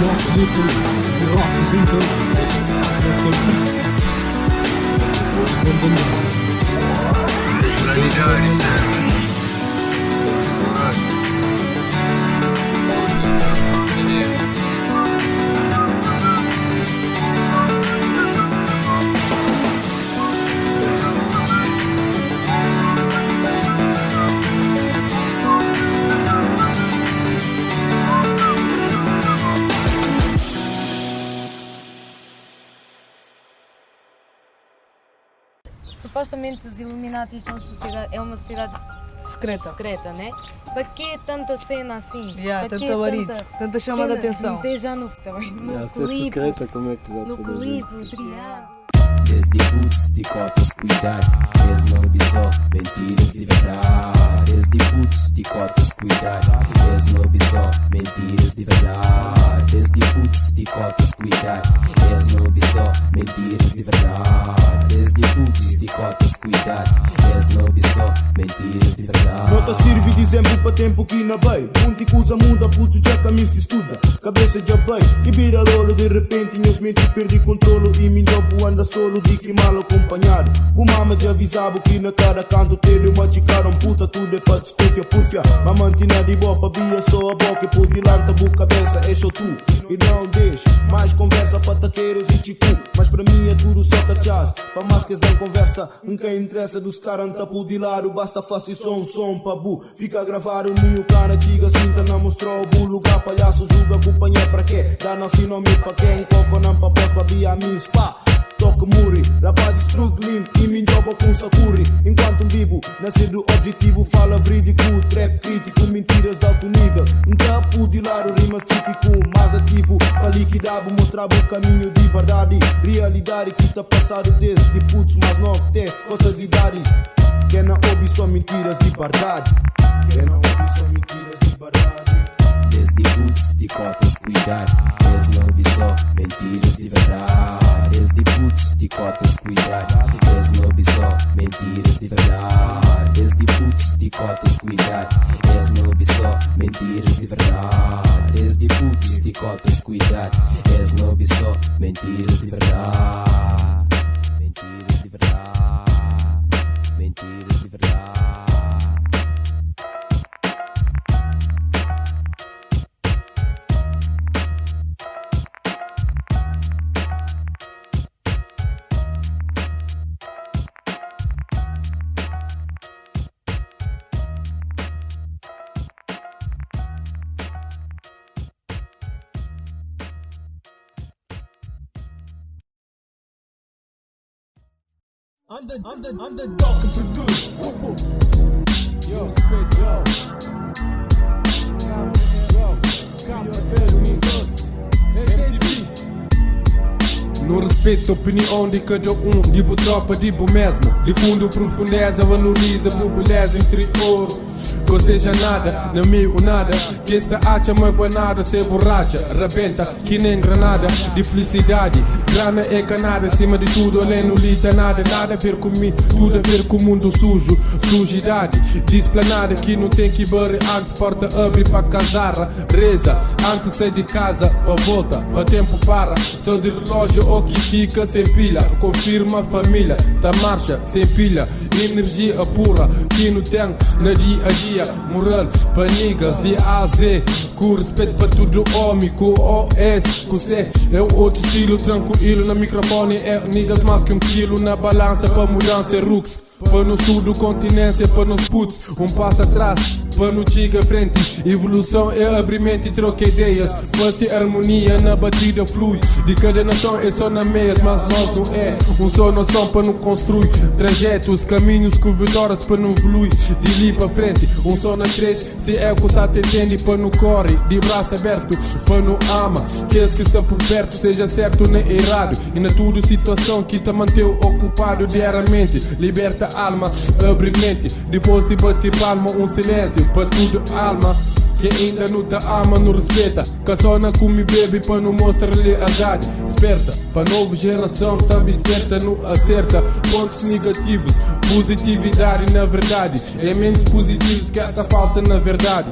morte no cruz, derrota com Supostamente os Illuminati são uma sociedade secreta, né? Para que tanta cena assim? Tanta varita, tanta chamada de atenção. Meter já no clipe, no clipe, o triângulo. Desde putos de cotas, cuidado, eles não vi só mentiras de verdade. Desde putos de cotas, cuidado, eles não vi só mentiras de verdade. Desde putos de cotas, cuidado, eles não vi só mentiras de verdade. Desde putos de cotas, cuidado, eles não vi só mentiras de verdade. Nota serve de exemplo para tempo que na bem. Mundo que usa muda, puto já camisa estuda. Cabeça já bem, e vira lolo. De repente, meus mentes perdi controlo. E me dopo anda solo, de que mal acompanhado. O mama já avisava que na cara canto ter uma chicaram puta. Tudo é para desconfiar, pufia. Mas mantina de boa, bia só a boca. E por vilanta, boa cabeça, é só tu. E não deixa mais conversa para taqueiros e chicu. Mas para mim é tudo só cachaz. Para mais que dão conversa, nunca interessa dos caras tapu de lado. Basta fazer som para bu. Fica a gravar o meu cara, diga cinta, não mostrou o lugar. Palhaço julga, acompanha para quê? Dá não se nome para quem? Coco não para pós, para bia min spa. Toque muri, rapa destruto limpo e me joga com sakuri. Enquanto vivo, nascido objetivo, fala verídico, trap crítico, mentiras de alto nível. Um tapo de lado, rima psíquico, mais ativo, a liquidar, mostrava o caminho de verdade. Realidade que tá passado desde putos mais novos até outras idades. Que não ouve só mentiras de verdade. Que não ouve só mentiras de verdade. Desde putos de cotas, cuidado, eles não vi só mentiras de verdade. Desde putos de cotas, cuidado, eles não vi só mentiras de verdade. Desde putos de cotas, cuidado, eles não vi só mentiras de verdade. Desde putos de cotas, cuidado, eles não vi só mentiras de verdade. Mentiras de verdade. Mentiras de verdade. Underdog que produz. Yo, spit, yo. Cabo Unidos. No respeito a opinião de cada dibo tropa, dibo mesmo. De fundo profundeza, valoriza a beleza interior. Que seja nada, não meio nada. Que esta acha mais banada, se borracha, rebenta, que nem granada. De felicidade, grana é canada. Acima de tudo, além não lita nada. Nada a ver comigo, tudo a ver com o mundo sujo. Sujidade, displanada que não tem que barrer. Antes porta abre para casar. Reza, antes sai de casa, para volta, para tempo para. Só de relógio ou que fica sem pilha. Confirma a família, tá marcha sem pilha. Energia pura que não tem na dia a dia. Moral para niggas de A a Z. Com respeito para tudo homem. Com OS, com C é outro estilo. Tranquilo na microfone é niggas mais que 1 quilo. Na balança para mudança é rooks. Para nos tudo continência, para nos putos um passo atrás, para nos chiga frente. Evolução é abrir mente e trocar ideias. Para ser harmonia na batida flui. De cada nação é só na meias, mas nós não é só noção para nos construir trajetos, caminhos com vitórias para não evoluir. De ali para frente, só na 3. Se é o que você entende para não corre. De braço aberto, para não ama. Queres que está por perto, seja certo nem errado. E na tudo situação que te manteve ocupado diariamente. Liberta alma, abre mente. Depois de bater palma, silêncio para tudo alma. Que ainda não te ama, não respeita. Caçona com me bebe para não mostrar lealdade. Esperta, para nova geração também esperta, não acerta. Pontos negativos, positividade na verdade. É menos positivos que esta falta na verdade.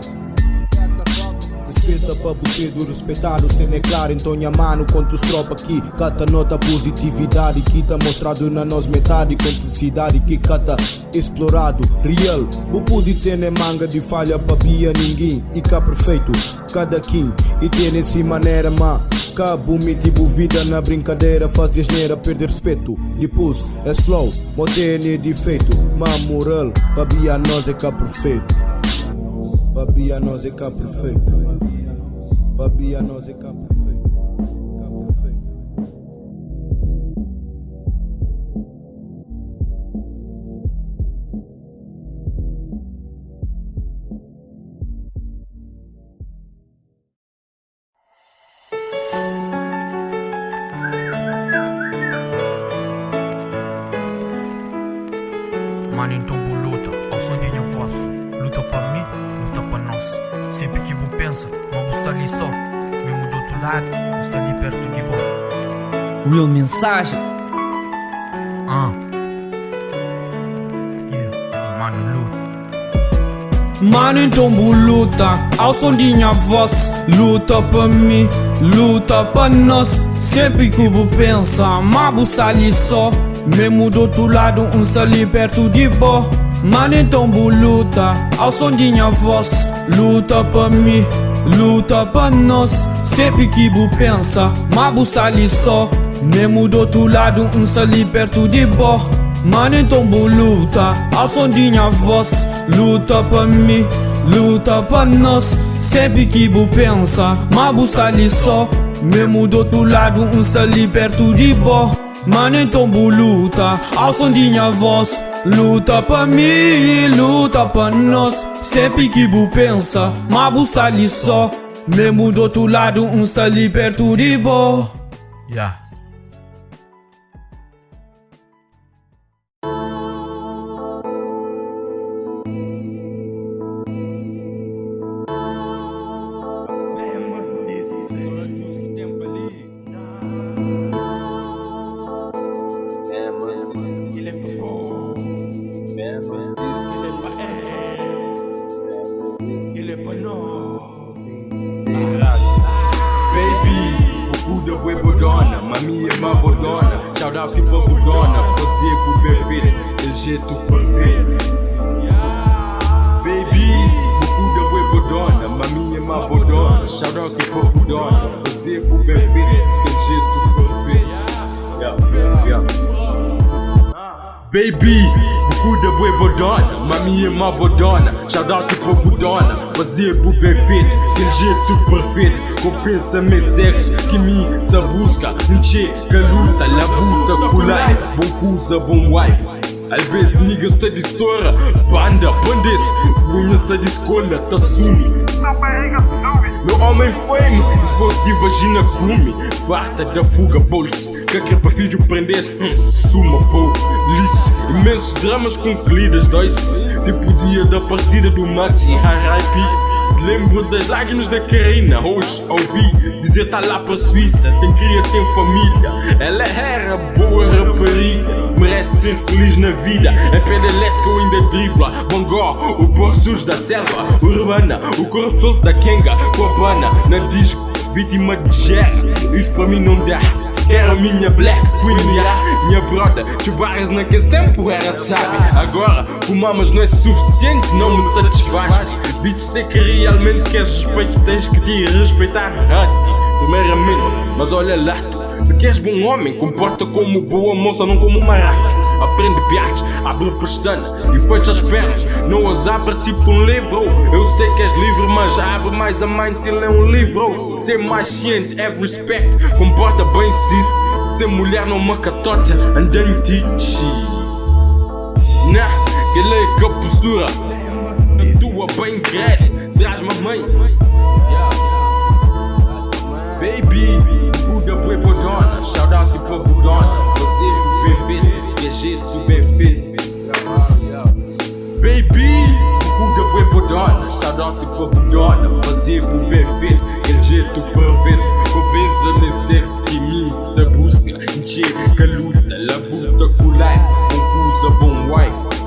respeita pra você do respeitado. Cena é claro, então minha mano contra os tropa aqui. Cata nota positividade que tá mostrado na nós metade. Complicidade que cata explorado, real. O pude ter nem manga de falha pra bia ninguém. E cá perfeito, cada quim. E ter nesse maneira, ma cabo me tipo vida na brincadeira. Fazer asneira, perder respeito. Depois é slow, moter é defeito. Ma moral, pra bia nós é cá perfeito. Pra bia nós é cá perfeito. Pra bia nós é cá perfeito. Mano, então vou luta, ao som de minha voz. Luta para mim, luta para nós. Sempre que vou pensa, não vou estar ali só. Mesmo do outro lado, vou estar ali perto de vós. Real mensagem. Mano, luta. Mano, então vou luta, ao som de minha voz. Luta para mim, luta para nós. Sempre que vou pensa, mas vou estar ali só. Mesmo do outro lado, está ali perto de vós. Mano, então vou luta, ao som de minha voz. Luta pra mim, luta pra nós. Sempre que vou pensa, mas vou estar ali só. Mesmo do outro lado, está ali perto de vós. Mano, então vou luta, ao som de minha voz. Luta pra mim, luta pra nós. Sempre que vou pensa, mas vou estar ali só. Mesmo do outro lado, está ali perto de vós. Mano, então vou luta, ao som de minha voz. Luta pra mim, luta pra nós. Sempre que vou pensa, mas vou estar ali só. Mesmo do outro lado, está ali perto de vós. Baby, o cu da bué bodona, mami é uma bodona. Shout out que pra bodona, fazer com bem feito, aquele jeito perfeito. Baby, o cu da bué bodona, mami é uma bodona. Shout out que pra bodona, fazer com bem feito, aquele jeito perfeito. Baby, o cu da bué bodona, mami é uma bodona. Shout out pra bodona, fazer por bem feito, aquele jeito perfeito. Compensa meus sexos, que me se busca. Nche, que luta, la buta, com life. Bom cusa, bom wife. Às vezes niggas tá de estoura, banda, bandes. Funhas tá de escola, tá sumi. Meu homem fame, esposo de vagina come. Farta da fuga, bolis. Que quer pra filho prender, suma, pô, lice. Imensos dramas concluídos, dois. Tipo dia da partida do Maxi, R.I.P. Lembro das lágrimas da Karina. Hoje ouvi dizer tá lá pra Suíça. Tem cria, tem família. Ela era boa rapariga, merece ser feliz na vida. É pedalesca ou ainda dribla. Bongó, o porco sujo da selva. Urbana, o corpo solto da Kenga. Copana, na disco, vítima de guerra. Isso pra mim não dá. Quero a minha Black Queen, minha brother. Chubarras naquele tempo era sábio. Agora, o mamas não é suficiente, não me satisfaz. Bitch, sei que realmente queres respeito, tens que te respeitar. Primeiramente, mas olha lá tu. Se queres bom homem, comporta como boa moça, não como uma rata. Aprende piadas, abre a pestana e fecha as pernas. Não as abre tipo um livro. Eu sei que és livre, mas abre mais a mente, ele é um livro. Ser mais ciente, have respect, comporta bem cis. Ser mulher não uma catota, anda em tichi. Nah, que lei que a postura tua bem grande, serás mamãe. Baby, Buda bué bodona, shout out pra bodona. Fazer o bem feito, que é jeito bem feito. Baby, Buda bué bodona, shout out pra bodona. Fazer o bem feito, que é jeito perfeito. Compensa nesse sexo que me se busca. Nche, que luta, la buta com life. Bom usa, bom wife.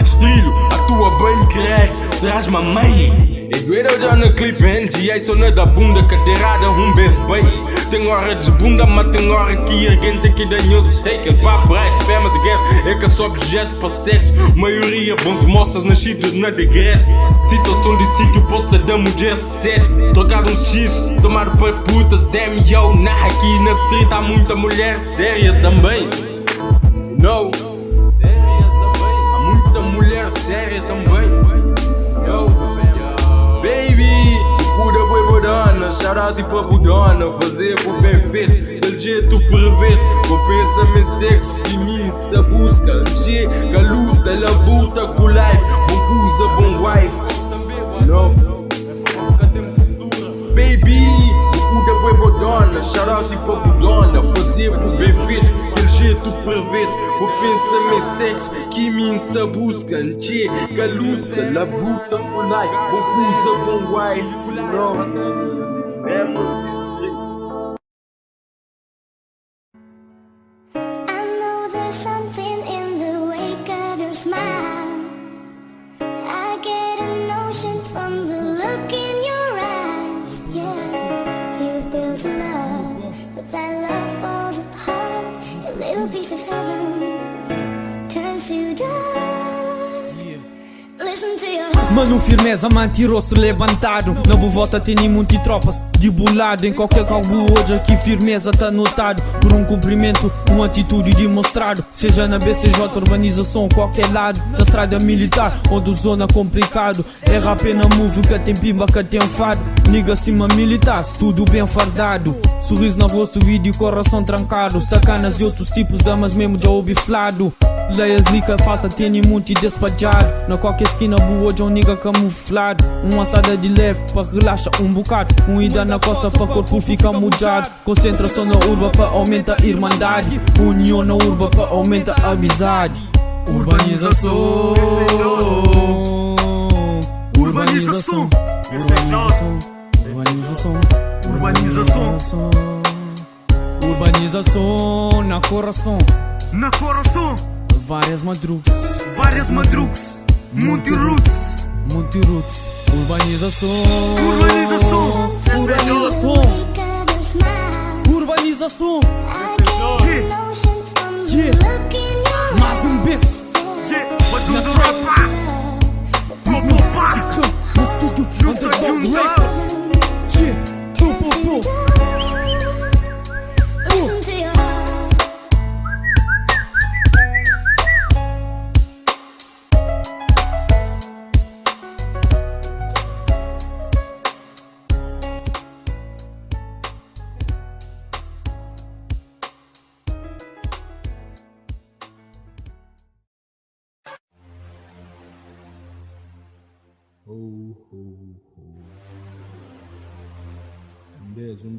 Estilo, a tua bem crack. serás mamãe. E doeira já no clipe, NGA só na da bunda, cadeirada, beijo, vai. Tem hora de bunda, mas tem hora que alguém tem que dar news. Hey, que papo right, fama de guerra. É que é só objeto para sexo. Maioria bons moças nascidos na degredo. Situação de sítio, posta da mulher sede. Trocar uns X, tomar para putas, damn yo. Nah, aqui na street há muita mulher séria também. No, séria também. Há muita mulher séria também. Yo, baby, pura boi bodona, shout out pra budona. Fazer por bem feito, del jeito perfeito. Compensa-me sexo que me se busca. Chega, luta, labuta com life. Bom usa, bom wife. No, baby, pura boi bodona, shout out pra budona. Fazer por bem feito, del jeito perfeito. Compensa-me sexo que me se busca. Chega, luta, labuta com life. Bom usa, bom wife. There's something in the wake of your smile. I get a notion from the look in your eyes. Yeah, you've built a love, but that love falls apart. A little piece of heaven turns to dust. Listen to your heart. Mano, firmeza, manti rosto levantado. Na volta tem muitas tropas de bulado. Em qualquer calbo hoje aqui firmeza tá notado. Por um cumprimento, uma atitude demonstrado. Seja na BCJ, urbanização, qualquer lado. Na estrada militar, onde zona complicado. É rap na move, que tem pimba, que tem fado. Niga cima militar, tudo bem fardado. Sorriso no rosto e de coração trancado. Sacanas e outros tipos, damas mesmo já obiflado. Leias lica, falta tem muito despachado. Na qualquer esquina, boa de um nigga camuflado. Uma assada de leve, para relaxar um bocado. Um ida na costa, para corpo ficar mudado. Concentração na urba, para aumentar a irmandade. União na urba, para aumentar a amizade. Urbanização. Urbanização. Urbanização. Urbanização. Urbanização na coração. Na coração. Várias madrugas. Várias madrugas. Multi-roots. Multi-roots. Urbanização. Urbanização. Urbanização. Urbanização. Yeah. Mais beijo. Na tropa. No estúdio. Underdog Records. Yeah.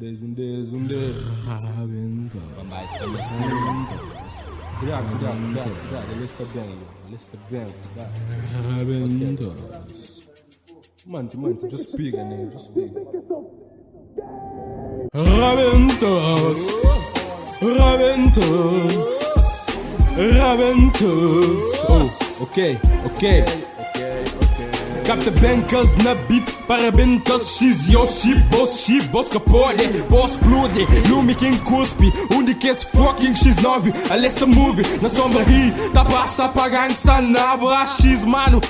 Listen to your heart. Um dez. Rabenta. Cuidado. Ele está bem. Rabentos. Mano, just speak, né? Just speak. Rabentos. Oh, ok. Capta bancas na beat, parabentas, X, yo, boss capone, boss explode, lume quem cuspe, onde que esse fucking X9, alesta move, na sombra ri, tá passa pra gangsta na abra X, mano.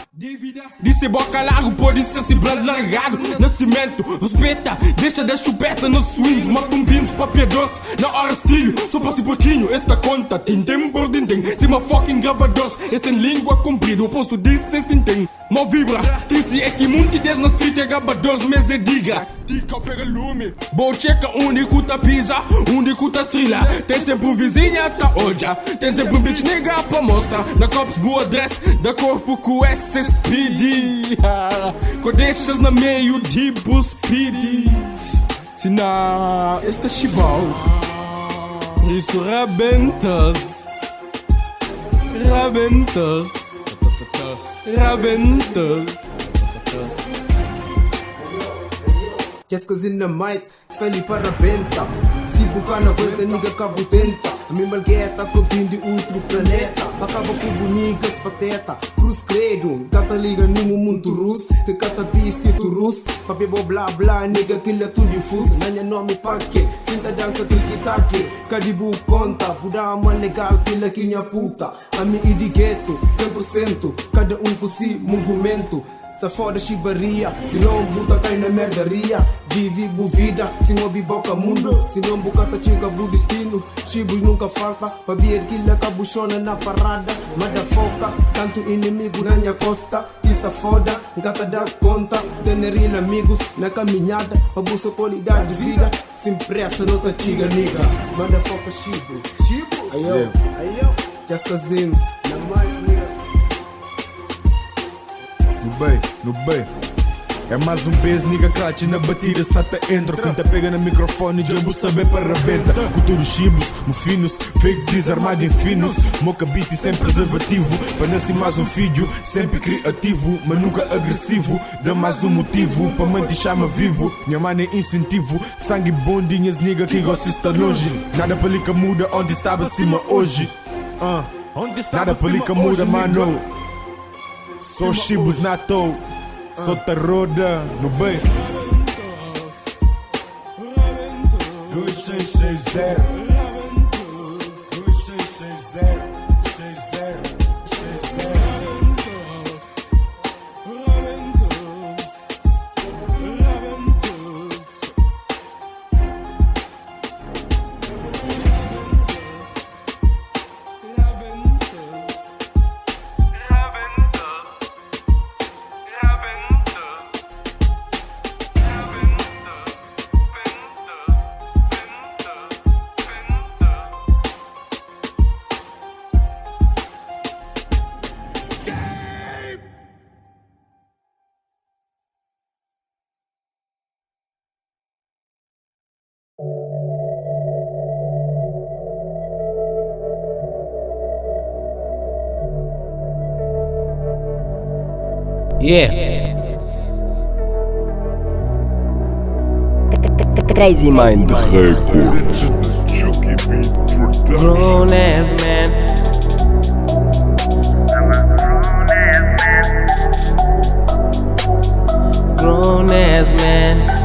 Disse boca largo, pode ser se brando largado. Nascimento, respeita, deixa da chupeta nos swings, mata beams pra piedosos, na hora estrilho, só passe pouquinho, esta conta, tem por dindem, cima fucking gravadores, este tem língua comprida, o posto disso tem. Mó vibra, triste é que muito des na street é gabadores, mas é diga. Tica pega lume, bom checa único tá pisa, único tá estrela. Tem sempre um vizinha tá oja, tem sempre um bitch nega pra mostrar. Na cops boa dress, da corpo com SSPD. Com deixas na meio tipo speedy. Se não, este é chibal, isso rabentas. Chescas in the mic, style para benta. Se bucar na conta, nigga cabo tenta. A minha malgueta com de outro planeta. acaba com bonitas pateta. Cruz credo, gata liga no mundo russo. Que cata bistitu russo. Papi bo blá blá, nigga que é tudo difuso. Nanha nome paque, sinta dança triquitaque. Cadibu conta, puda uma legal pila que minha puta. A mim e de gueto, 100%. Cada com si movimento. Se foda chibaria, se não buta cai na merdaria. Vive bu vida, se não biboca mundo. Se não bucata chega bu destino. Chibos nunca falta, babia que lhe cabuchona na parada. Mada foca, tanto inimigo na minha costa. Isso foda, gata dá conta. Tenerir amigos na caminhada, pra buscar qualidade de vida. Sem pressa, não tá chiga, nigga. Mada foca chibos. Chibos? Aí eu, just Kazim, na mic, nigga. No bem. É mais um beijo, nigga, crate na batida, sata entra. Quem tá pega no microfone, jambu saber para rebenta. Com todos os chibos, mofinos, fake desarmado em finos. Moca beat sem preservativo, para nascer mais um filho. Sempre criativo, mas nunca agressivo. Dá mais um motivo, para manter chama vivo. Minha mãe é incentivo, sangue bom, dinhas, nigga, que gosta de estar longe. Nada para lica muda, onde estava acima hoje. Nada para lica muda, mano. Só chibos na toa. Só tá roda no bem. 2660 2660 6060. Yeah. Crazy Mind Records. Grown ass man. Grown ass man.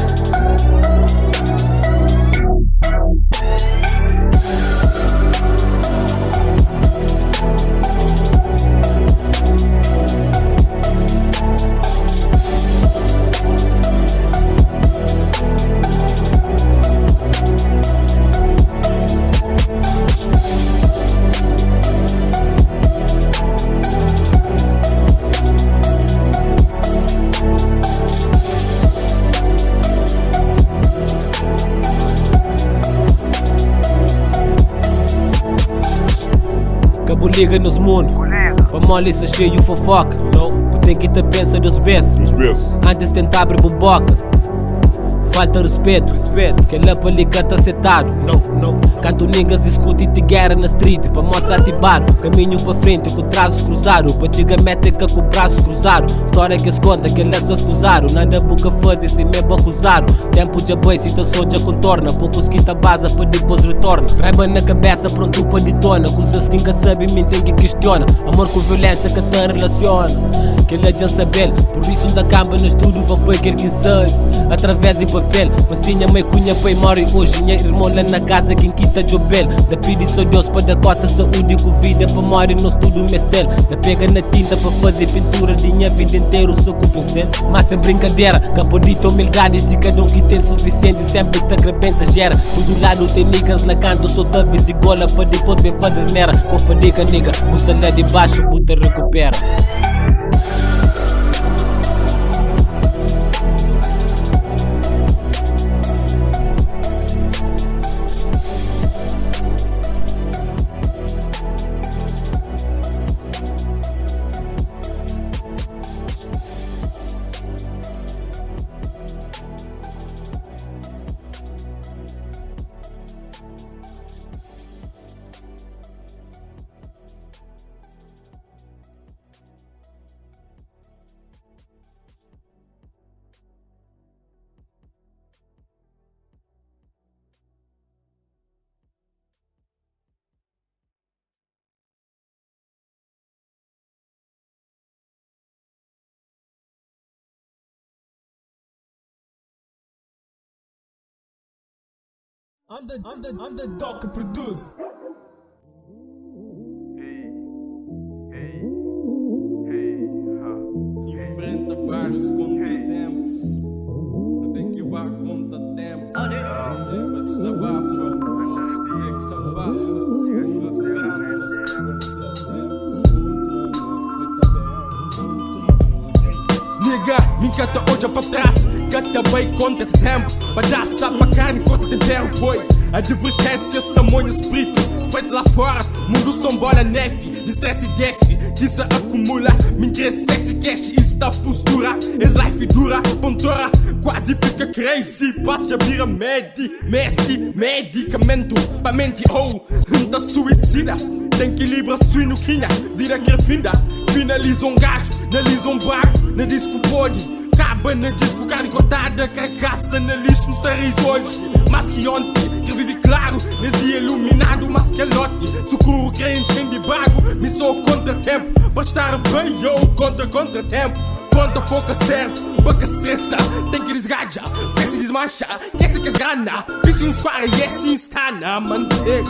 Cabo liga nos mundo, pra mole se cheio fofoca. Tu tem que te pensa dos beços, antes tentar abrir boboca. Falta respeito, que lá pra ligar tá setado. Canto niggas discute de guerra na street, pra moça ativar. Caminho pra frente com traços cruzados, pra chegar métrica com braços cruzados. História que esconda que elas se escusaram, nada boca fazer se mesmo acusaram. Tempo de boi, situação já contorna, poucos que tá basa pra depois retorna. Raiva na cabeça, pronto pra detona, coisas que nunca sabe, me tem que questiona. Amor com violência que te relaciona, que ela já sabe, por isso da camba no estúdio pra pôr quer que sabe. Através de papel, facinha mãe cunha foi mori hoje. Minha irmã lá na casa quem quita jobel. Da pedi só Deus pra dar cota, saúde com vida pra mori no estúdio mestel. Da pega na tinta pra fazer pintura de minha vida inteira só com pincel. Mas sem brincadeira, capodito humildade, se cada um que tem suficiente sempre tá crebenta gera. Todo lado tem niggas na canto, só tá vez de gola pra depois bem fazer mera. Com fadiga nigga, busta lá de baixo, buta recupera. Underdog que produz. Enfrenta vários contratempos. Não tem que ir para contratempos. Tempo de desabafa. Vamos dizer que são fáceis. Sua desgraça. Nigga, me encanta hoje para trás. Canta bem contra tempo. Badaça para carne, corta tempero, boy. Advertência, samonha, espírito. Feito lá fora, mundo são bola neve. De stress e def, que se acumula. Me cresce sexy cash, isso tá postura. Esse life dura, pontora. Quase fica crazy. Passa de abrir a medicamento. Pra mente, oh, tá suicida. Tem equilíbrio, suíno, quinha. Vida que refinda. Finaliza um gajo, analisa um bago. Na disco pode. Acaba na disco, carne cortada, carcaça na lixo, nos territórios hoje. Mas que ontem, que vive claro, nesse dia iluminado, mas que lote. Socorro que enchendo de bago, me sou contra tempo. Para estar bem, eu contra tempo. Fronta, foca certo, boca estressa, tem que desgaja, stress desmancha, quer se que esgana. Pisse uns quara e assim está na manteiga.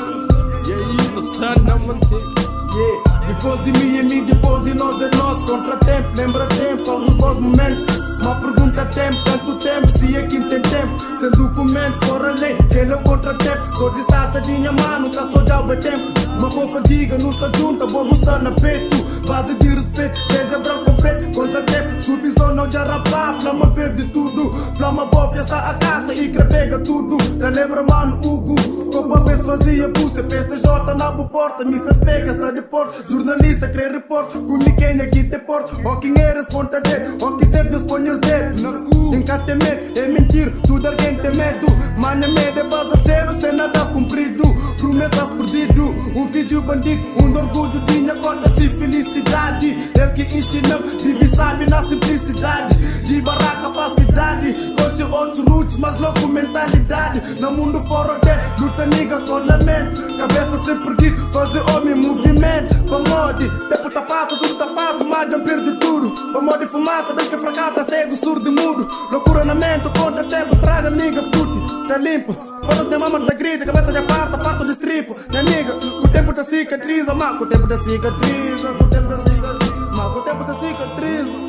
E aí, está na manteiga. Yeah. Depois de mim é mim, depois de nós é nós. Contratempo, lembra tempo, alguns bons momentos. Uma pergunta a tempo, tanto tempo, se aqui tem tempo. Sem documento, fora lei, quem é o contratempo. Sou distância de minha mão, nunca estou de algo tempo. Uma boa fadiga, não está junta, vou gostar na peito. Base de respeito, seja branco ou preto. Contratempo, subção não já rapaz, flama perde tudo. Flama boa, festa a caça e crepega tudo. Já lembra mano, Hugo, como a vez fazia booster. PSJ na boa porta, missas pegas, está de porta. Jornalista, crê repórter, comuniquem aqui tem porta. Ou quem é respondedor, ou que sempre nos põe os dedos na cu. Tem que temer, é mentir, tudo alguém tem medo. Manha medo é base zero, sem nada cumprido. Promessas perdido, um vídeo bandido. Um orgulho de minha cota-se felicidade. Ele que ensina, vive sabe na simplicidade. De barraca pra cidade, coxa outros roots, mas louco mentalidade. No mundo fora dele, luta nigga com lamento. Cabeça sempre erguida, fazer homem movimento. Pra mode, tempo tá passo, tudo tá passo, mas já perde tudo. Pra mode fumaça, vez que fracassa, cego, surdo e mudo. Loucura na mente, contra tempo, estraga nigga, fute. Tá limpo, foda-se da mama da grita, cabeça já farto de estripo. Minha nigga, com o tempo da cicatriza, mas com o tempo da cicatriza, com o tempo da cicatriza, mas com o tempo da cicatriza.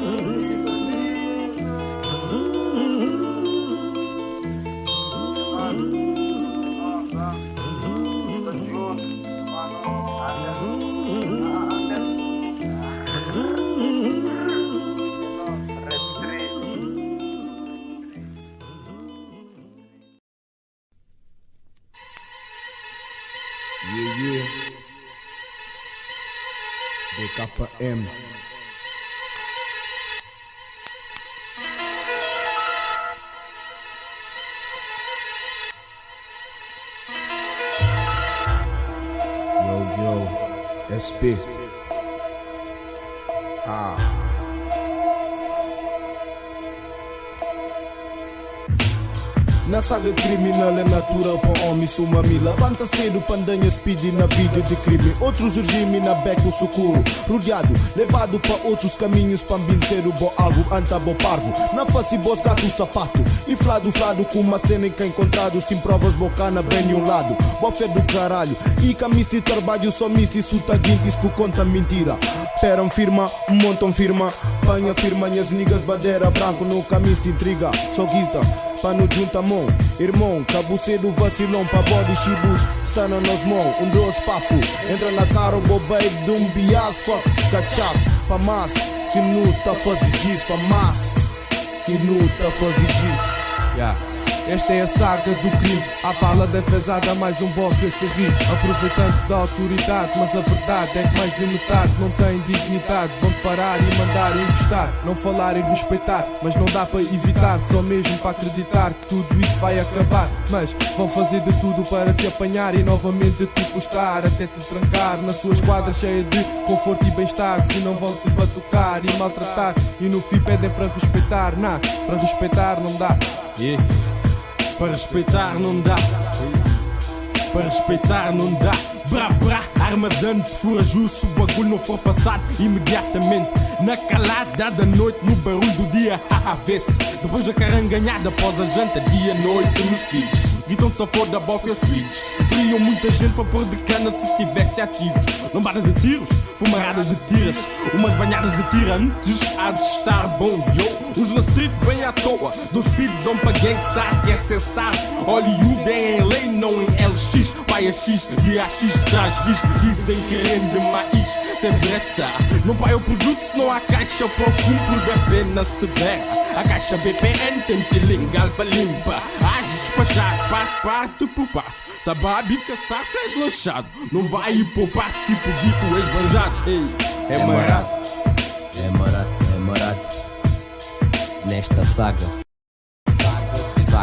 Yeah. DKM. Yo, SP. Na saga criminal é natural para homem suma mila. Levanta cedo, pandanha speed na vida de crime. Outros regime na beco socorro. Rodeado, levado para outros caminhos. Para ser o bo alvo, anta bo parvo. Na face bos gato sapato. Inflado, com uma cena em que encontrado. Sem provas, bocana bem de um lado. Bofé do caralho. E camiste trabalho, só misti suta guintis que conta mentira. Peram firma, montam firma. Panha firma, minhas niggas badeira branco. No camiste intriga, só guita. Pano junta mão, irmão, cabo cedo vacilão pa body chibus, está na nos mão, dois papo, entra na cara o bobei de um bias, só cachaça, pa mas, que nu tá fazer disso, pa mas, que nu tá fazer disso. Esta é a saga do crime. À bala defesada, mais um boss esse rir. Aproveitando-se da autoridade, mas a verdade é que mais de metade não tem dignidade. Vão parar e mandar encostar, não falar e respeitar, mas não dá para evitar, só mesmo para acreditar que tudo isso vai acabar. Mas vão fazer de tudo para te apanhar e novamente te postar, até te trancar na sua esquadra cheia de conforto e bem-estar. Se não vão te batucar e maltratar, e no fim pedem para respeitar. Não, para respeitar não dá. Para respeitar não dá. Para respeitar não dá. Brá, arma dante, fura justo. O bagulho não for passado imediatamente. Na calada da noite, no barulho do dia, haha, vê-se. Depois da caranganhada após a janta, dia, noite nos beats. Guitão só for da bofe aos beats. Queriam muita gente para pôr de cana se tivesse ativos. Lambada de tiros, fumarada de tiras, umas banhadas de tirantes, há de estar bom, yo. Uns na street bem à toa, do speed dão para gangstar, quer ser star. Hollywood é em lei, não em LX. Pai a X, dia X, traz lixo. Dizem que rende mais, sem pressa. Não pai o produto se não há caixa para o cumpro da pena severa. A caixa BPN tem pilingal para limpa. Age despachado, parte por parte. Sabe a bica, saca, és lanchado. Não vai ir por parte, tipo guito, és banjado. Ei, é marado. É marado. Nesta saga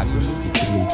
de crimes.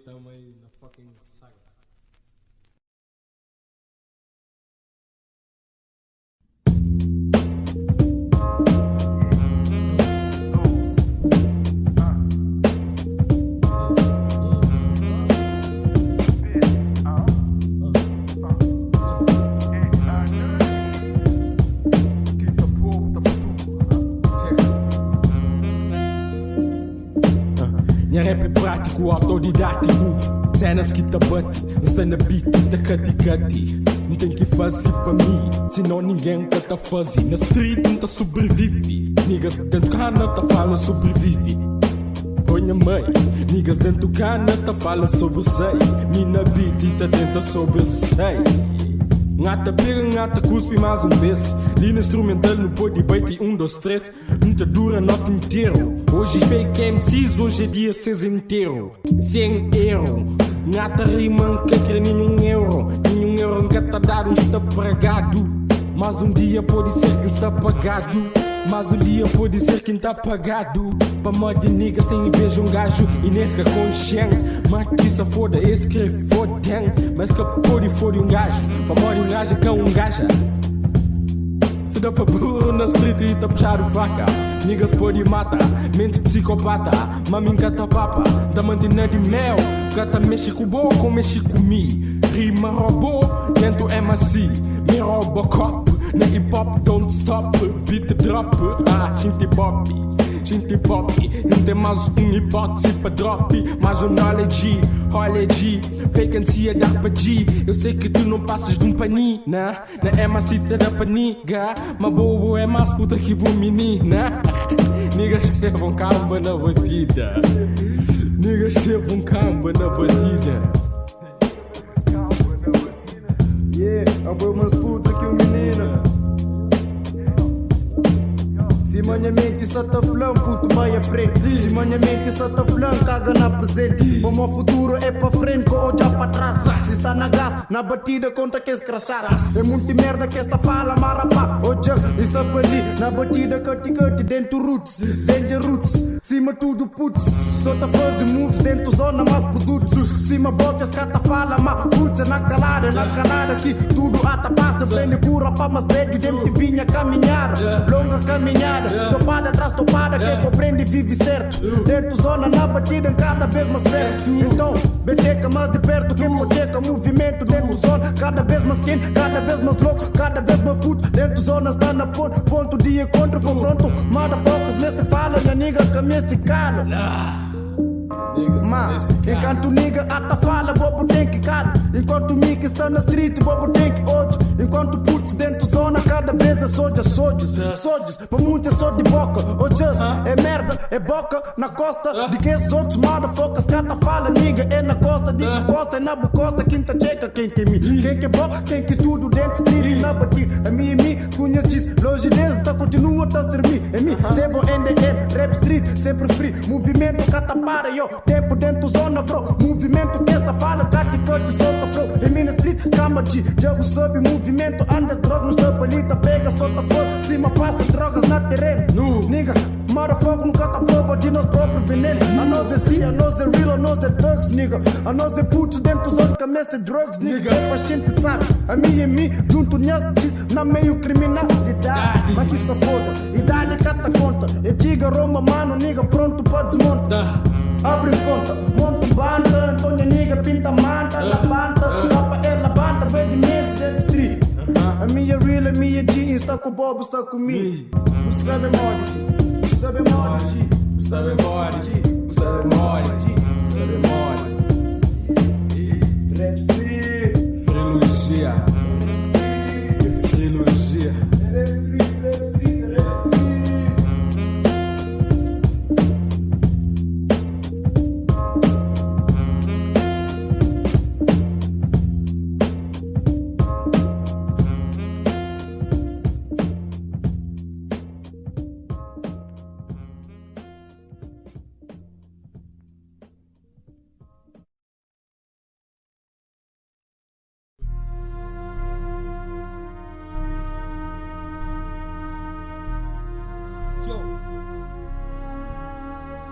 Tamo aí na fucking saga. Minha rap é prático, autodidático. Cenas que te bate, está na beat, tá cati-cati. Não tem que fazer para mim, senão ninguém quer tá fazer. Na street não tá sobrevive. Niggas dentro do cana tá fala sobrevive. Ponha mãe, niggas dentro do cana tá fala sobre sei. Mina beat tá tenta sobre sei. Ngata pega, ngata cuspe mais vez. Linha instrumental no pode baita 1, 2, 3. Não te dura nota inteiro. Hoje fake MCs, hoje é dia 6 inteiro. 100 euros. Ngata rima que quer nenhum euro. Nenhum euro nunca tá dado, está pagado. Mas um dia pode ser que está pagado. Mas um dia pode ser quem tá pagado. Pra mod de niggas tem inveja um gajo e nesca com xen. Mas que se foda, esse que fodem. Mas que pode for um gajo. Pra mod um gajo que é um gaja. Se dá pra burro na street e tá puxado faca. Niggas pode matar, mente psicopata. Mami cata papa, da mantina de mel. Cata mexe com boco, mexe com mi. Rima robô, dentro MC. Me rouba copo, na hip hop don't stop. Beat drop, shinty pop. Não tem mais hipótese pra drop. Mais knowledge, vacancy dar pra G. Eu sei que tu não passas de um paninho, né? Na MC te dá paniga. Mas bobo é mais puta que boa menina. Niggas teve um camba na batida. Yeah, a boa mais puta que o menina. Se minha mente só tá flan, puto vai à frente. Se minha mente só tá flan, caga na presente. O meu futuro é pra frente, com o já pra trás. Se está na gás, na batida contra que escrachar. É muita merda que esta fala, marapá. O já está para ali, na batida cati-cati, dentro roots. Dentro roots, cima tudo putz. Só tá fazendo moves dentro zona, mais produtos. Cima bofes, cata fala, mas putz é na calada que tudo ata passa. Prende cura pra mais bad, gente vinha caminhar. Longa caminhada. Topada atrás topada, que compreende e vive certo. Dentro zona na batida, cada vez mais perto. Então Bem checa mais de perto, quem pode checa movimento dentro da zona. Cada vez mais quente, cada vez mais louco, cada vez mais puto. Dentro da zona está na ponto de encontro, confronto. Motherfuckers, mestre fala, minha nigga que me esticala. Ma, enquanto nigga ata fala, bobo tem que cara. Enquanto mica está na street, bobo tem que ódio. Enquanto putos dentro da zona, cada vez é sódios, mas muito é só de boca. Oh just, é merda, é boca na costa. De que esses outros motherfuckers que ata fala, nigga, é na costa. Digo costa, é na bucosta, quinta checa, quem tem mim. Quem que é boca, quem que tudo dentro street na batida. A mim, conheces, longe deles, tá continua a servir. É mim, Stevo NDM, rap street, sempre free. Movimento cata para, yo. Tempo dentro zona, bro. Movimento que esta fala, tática de solta flow. Em minha street, cama de jogo sob movimento. Anda droga, nos tapa palita, pega, solta fogo. Cima passa drogas na terreno. Nigga, motherfucker nunca tá prova de nosso próprio veneno. A nós é sim, a nós é real, a nós é thugs, nigga. A nós é putos dentro zona que mestre drugs, nigga. É pra gente sabe, a mim e mim, junto nós na meio criminalidade. Mas que se foda, idade cata conta. É diga Roma, mano, nigga, pronto pra desmonta. Abre conta, monta banda, Antônia nigga pinta manta, na banda, capa ela banda, vem de mesa, de street. A minha real, a minha G, está com o Bob, está comigo. Não sabe mode, não sabe mode, não sabe mode, não sabe mode, não sabe mode. Rap free, Frilogia. Frilogia.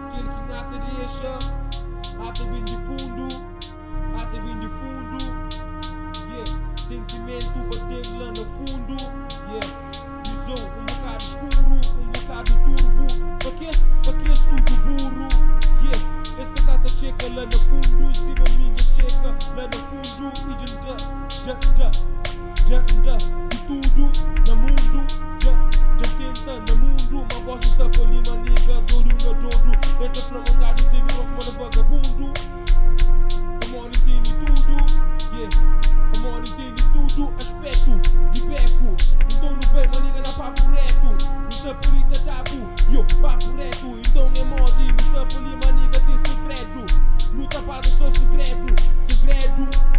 Aquele que não te deixa, até bem de fundo, até bem de fundo. Yeah, sentimento batendo lá no fundo. Yeah, visão bocado escuro, bocado turvo. Para que és tudo burro? Yeah, esse caçata checa lá no fundo, se não minga checa lá no fundo. E de tudo no mundo. Tenta no mundo, mas gosto está por ali, maniga, dodo no dodo. Esta flamangada tem no nosso mano vagabundo. Amor entende tudo, yeah. Amor entende tudo, aspecto de beco. Então no bem, maniga na papo reto. Não está por ali, tá tabu, yo, papo reto. Então é modi, não está por ali, maniga sem segredo. Luta passa só segredo,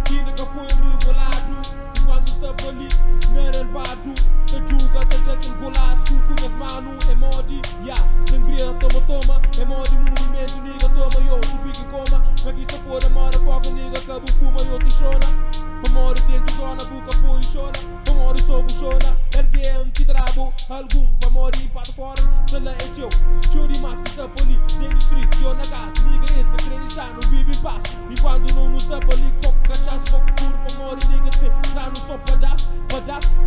que nunca foi revelado. Enquanto está por ali, não é relevado. Tá julga, tá aquele golaço, cunhas mano, é modi, yeah. Sangria, toma, é modi, movimento, nigga, toma, yo, tu fica em coma. Mas que se for a motherfucker, nigga, cabo fuma, yo, te chona. Amor dentro zona, boca por chona. Amor sob chona, alguém que trabo, algum, amor e para fora. Sala é teu, chori mais que está por ali. Dentro do street, yo na casa, nigga, esse que acreditar, não vive em paz. E quando não está por ali, foco, cachaço, foco, puro, amor e nigga, se tá no só pedaço,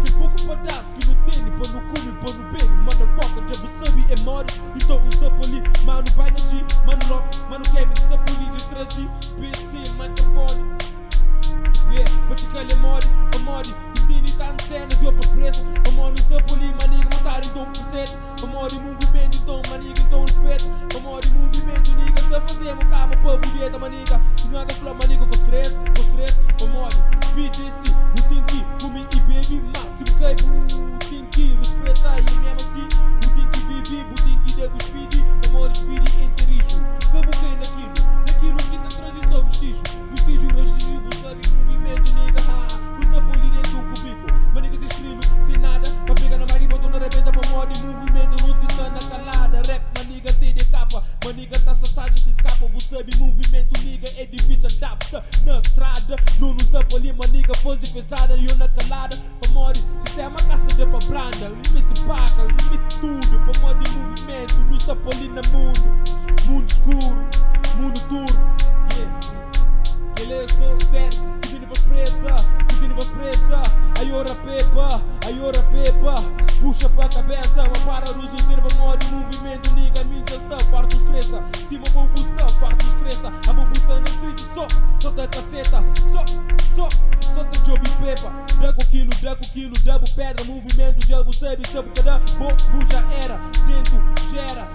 que pouco pedaço. Que não tem, para no cu, para no bem. Motherfucker, já você sabe, é mori. Então não está por ali, mano, Baga G, mano, Lop, mano, Kevin, está por ali, de trazer, PC, microfone. Yeah, but you call it mori, entende tantas cenas, eu para pressa. Amor não está por ali, maniga, votar então presente. Amor e movimento, então maniga, então respeito. Amor e movimento, niga, está fazendo cama para budeta, maniga. E nada fala, maniga, com stress, amor, VTC, butinki, comigo e baby, mas se me cai, butinki, respeita aí, mesmo assim, butinki, vive, butinki, debo speedy, amor, speedy, enterijo. Cabo quem naquilo que tá trazendo só vestígio, registro, sabe, movimento, nigga, ha, não está por ali dentro do cubículo, maniga, sem estrilo, sem nada, pra pegar na máquina, botou na rebenta, pra moda e movimento, nos que está na calada, rap, maniga, tem de capa, maniga, tá satagem, se escapa, você sabe, movimento, nigga, é difícil, adapta, na estrada, não está por ali, maniga, fazer pesada, e eu na calada, pra moda, sistema, casta de pra branda, misto paca, misto tudo, pra moda e movimento, não está por ali no mundo escuro, mundo duro, yeah. Ele é só sério, que tem pra presa, que tem mais pressa. Aí ora pepa, puxa pra cabeça. Mas para uso serva modo movimento. Nigga, me já está farto estressa. Cima vou buscar, farto estressa. A vou buscar na street, só tá caceta. Só tá job e pepa. Daco quilo, dabo pedra. Movimento, já você sabe cada bobo já era. Dentro, gera.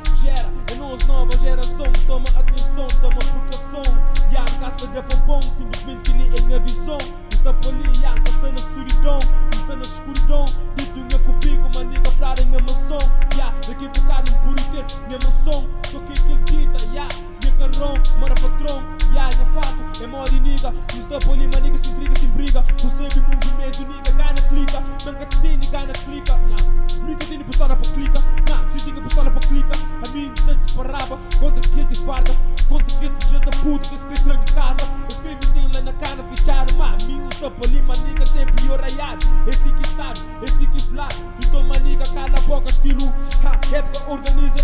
É nós nova geração. Toma atenção, toma precaução. Ya, caça da pompom, simplesmente que lhe é visão. Está por ali, ya, está na solidão. Está na escuridão. Dito minha copico, uma nigga flara em mansão. Ya, daqui a bocado não pude ter minha mansão. Só que ele dita, ya, minha carrão, mara patrão. Ya, minha fato, é mó de nigga. Está por ali, uma nigga se intriga, se briga. Recebe movimento, nigga, ganha clica. Nunca tem, ganha clica. Nah, nigga tem postada pra clica. Nah, se tinha postada pra clica. A mim tá disparava contra que de farda. Contra que esses dias da puta que escreve tranco de casa. Escreve tem lá na cana fechada. Mami, os topa ali, maniga sempre oraiado. Esse que estado, esse que flado. Então maniga cala a boca estilo. Ha, época organiza,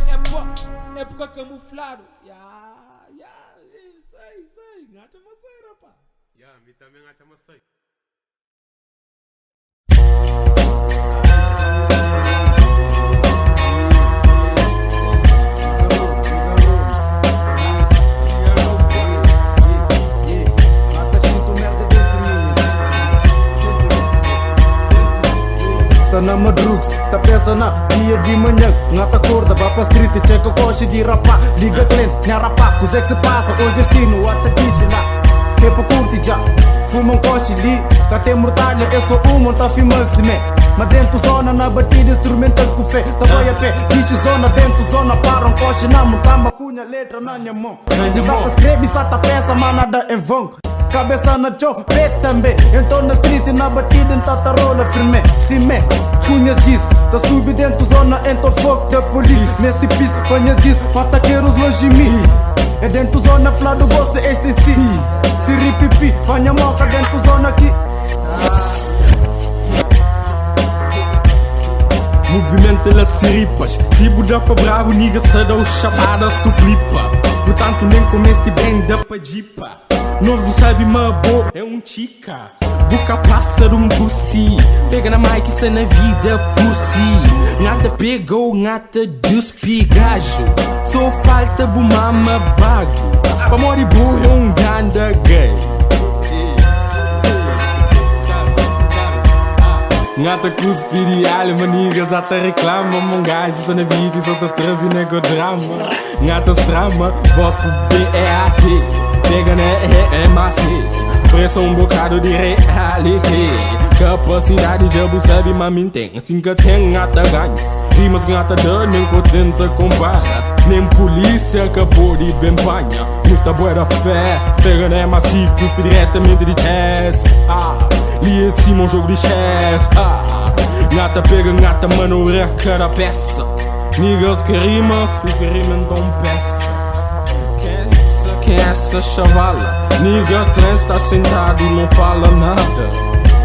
época camuflado. Sei, ngata masai rapa. Mi também ngata masai. Tá na madrugs, tá pensa na dia de manhã. Ngata acorda, vai pra street, checa o coche de rapá. Liga clientes, minha rapá, o que se passa? Hoje ensino até diz lá. Que pra curtir já, fuma coche ali. Cá tem mortalha, eu sou tá filmando-se me. Mas dentro zona, na batida instrumental com fé. Tá boia pé, bicho zona, dentro zona. Para coche na montanha, cunha letra na minha mão. Só escreve, só tá pensa, mas nada em vão. Cabeça na chão, pé também. Então na street, na batida, então tá rola firme. Se me, cunha diz, tá subi dentro zona, então fuck da polícia. Nesse piso, panha diz, mataqueiros longe de mim. É dentro zona, flado gosto, esse sim. Se ripipi, panha moca dentro zona aqui. Movimento las siripas. Se buda pra bravo, niggas tá dando chapada, su flipa. Portanto nem comeste bem, dá pra jipa. Novo sabe, mas bo é chica. Boca passa de pussy. Pega na mic, está na vida, pussy. Nada pegou, nada despigajo. Só falta bu mama bago. Pra morrer burro é ganda gay. Ngata cuspir alho, manigas até reclama. Mongais está na vida e só tá trazendo drama. Ngata strama, voz com B-E-A-T. Pega na EMAC, pressa bocado de reality. Capacidade de abusar de mim tem. Assim que tem ngata ganho. Rimas ngata dá, nem contenta compara. Nem polícia acabou de bempanha. Mista boa da festa. Pega na EMAC, cuspe diretamente de chest. Li em cima um jogo de chess. Ngata pega, ngata mano, cada peça. Niggas que rima, fica rima então peça. Quem é essa chavala? Nigga Clan tá sentado, não fala nada.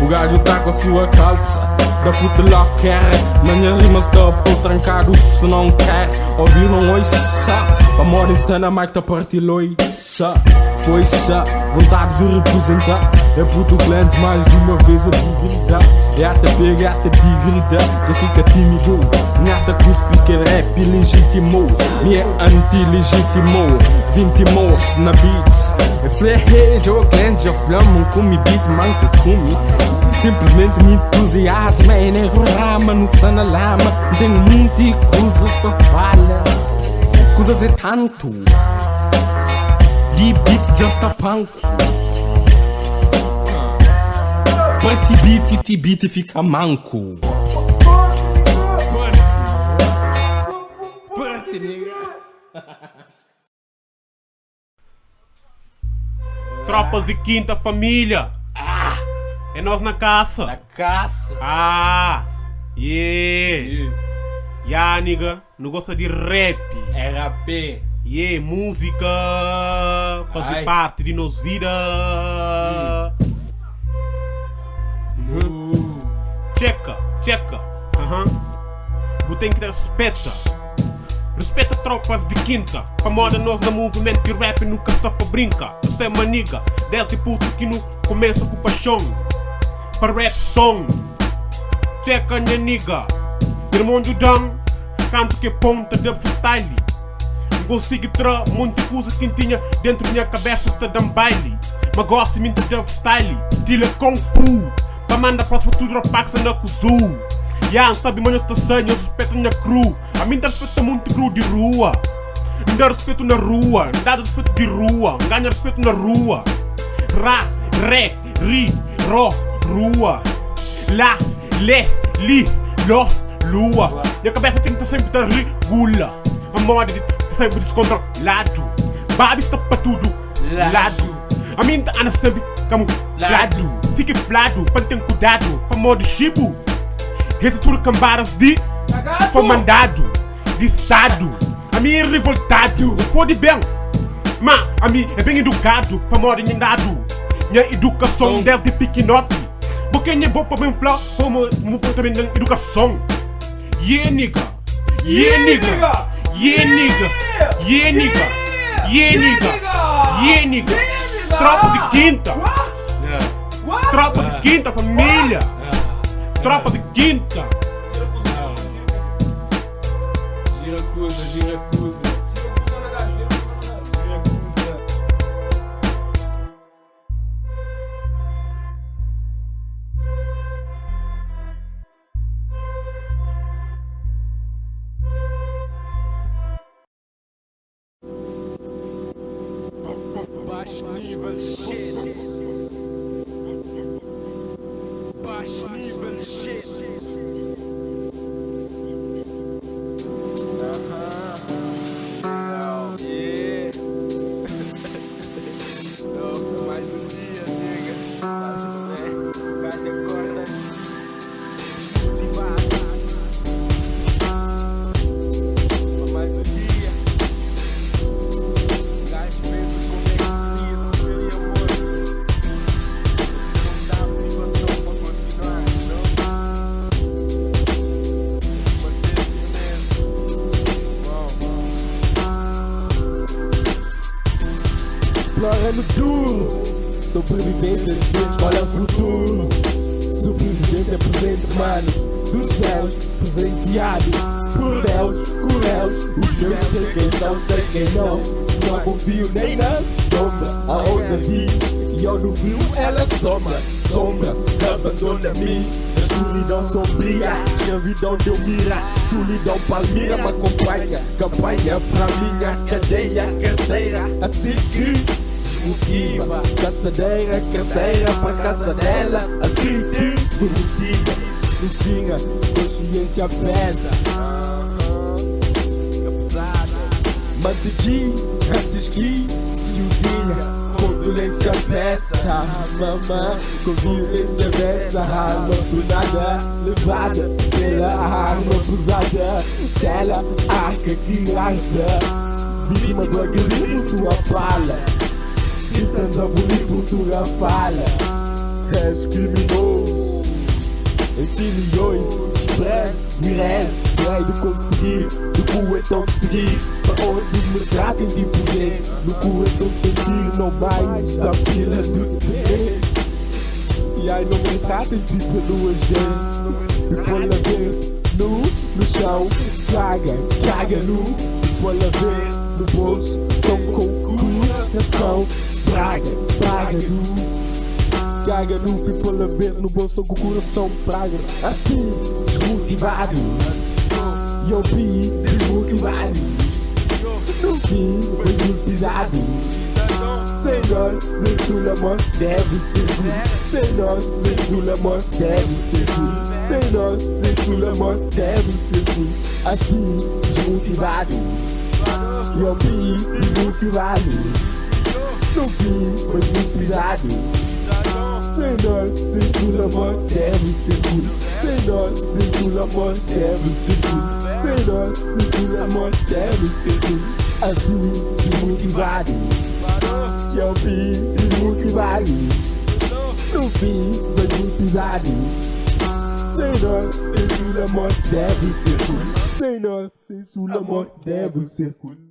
O gajo tá com a sua calça da Footlocker. Manhã rimas tá por trancado se não quer ouvir, não ouça. Pra morar em cena, Mike tá partiloiça. Foi-se, vontade de representar. É puto Clans mais uma vez a duvidar. É até pega, é até digrida. Já fica tímido. Nada cuspe que rap legítimo. Me é anti-legítimo. 20 mos na beats. É flare, Joe Clans já flamam com me beat, manca comigo. Simplesmente me entusiasma. É negro rama, não está na lama. Tem muitas coisas pra falar. Coisas é tanto. De beat já está panco. Party beat e ti beat fica manco. Party, nigga. Tropas de quinta família. É nós na caça. Na caça. Yeah, nigga. Não gosta de rap. É rap. Yeah, música faz parte de nossa vida. Checa. Tu tem que ter respeito. Respeita tropas de quinta. Pra moda nós no movimento de rap nunca está pra brincar. Você é maniga, delta e puto que não começa com paixão. para rap song. Checa minha nigga, irmão do Dan, canto que ponta de freestyle. Consigo tra muita coisa que tinha dentro da minha cabeça te dá baile. Mas gosto muito de freestyle, estilo Kung Fu. Pra mandar próximo tudo rapax na Kuzu. Não sabe mais esta senha, eu respeito minha crew. A mim respeita muito crew de rua. Não dá respeito na rua, não dá respeito de rua. Ganha respeito na rua. Ra, re, ri, ro, rua. Lá, le, li, lo, lua. Minha cabeça tem que estar sempre regula. A moda sempre descontrolado. Babi está para tudo lado. A mim tá anda sempre camuflado. Fique plado, para ter cuidado. Para modo chibo. Esse tudo cambaras de comandado, de estado. A mim é revoltado, pode bem. Mas a mim é bem educado. Para modo engado. Minha educação desde pequenote. Porque minha boca bem flá. Como também tem educação. Yeah nigga, yeah nigga, yeah nigga, yeah nigga, yeah nigga, yeah nigga. Tropa de quinta, tropa de quinta família, tropa de quinta. Giracusa, giracusa. Baixo nível shit. Baixo nível shit. Yeah. Não, mais dia, nigga. Sabe como é? O cara acorda assim. Mais dia. O gajo pensa como é que se seria amor. Não dá motivação para continuar, não? Manter firmeza. Explora no duro. Sobrevivência de escolhe o futuro. Sobrevivência presente, mano. Dos céus, presenteado por Deus, cruéus. Os meus sei quem são, sei quem não. Não confio nem na sombra. A onda vi e eu no frio ela sombra. Sombra, abandona-me. A escuridão sombria, escravidão deu mira. Solidão palmira me acompanha. Campanha pra minha cadeia, carteira. Assim que desmotiva. Caçadeira, carteira pra caça dela. Assim que motiva. No fim, a consciência pesa. Mantegi, antes que tiozinha. Condolência peça, mamã. Com violência dessa arma por nada. Levada pela arma cruzada. Sela, arca que arda. Vítima do agressivo, tua pala. Tentando abolir por tua fala. És criminoso. Infiniões, expresso, mirés. Vai de conseguir, no cu então seguir. Para onde me tratem de poder. No cu então sentir, não mais a pila do ter. E aí não me tratem de pelo agente. Depois lá ver no chão. Caga nu. Depois lá ver no bolso. Com coração. Praga nu. Caga no people a ver no bolso com o coração praga. Assim, desmotivado. E eu vi desmotivado. No fim, foi muito pisado. Senhor, censura amor deve ser tudo. Senhor, censura amor deve ser tudo. Senhor, censura amor deve ser tudo. Assim, desmotivado. E eu vi desmotivado. No fim, foi muito pisado. Senhor, censura amor deve ser puro. Senhor, censura amor deve ser puro. Senhor, censura amor deve ser puro. Assim, desmotivado. E eu vi desmotivado. No fim, foi muito pisado. Senhor, censura amor deve ser puro. Senhor, censura amor deve ser puro.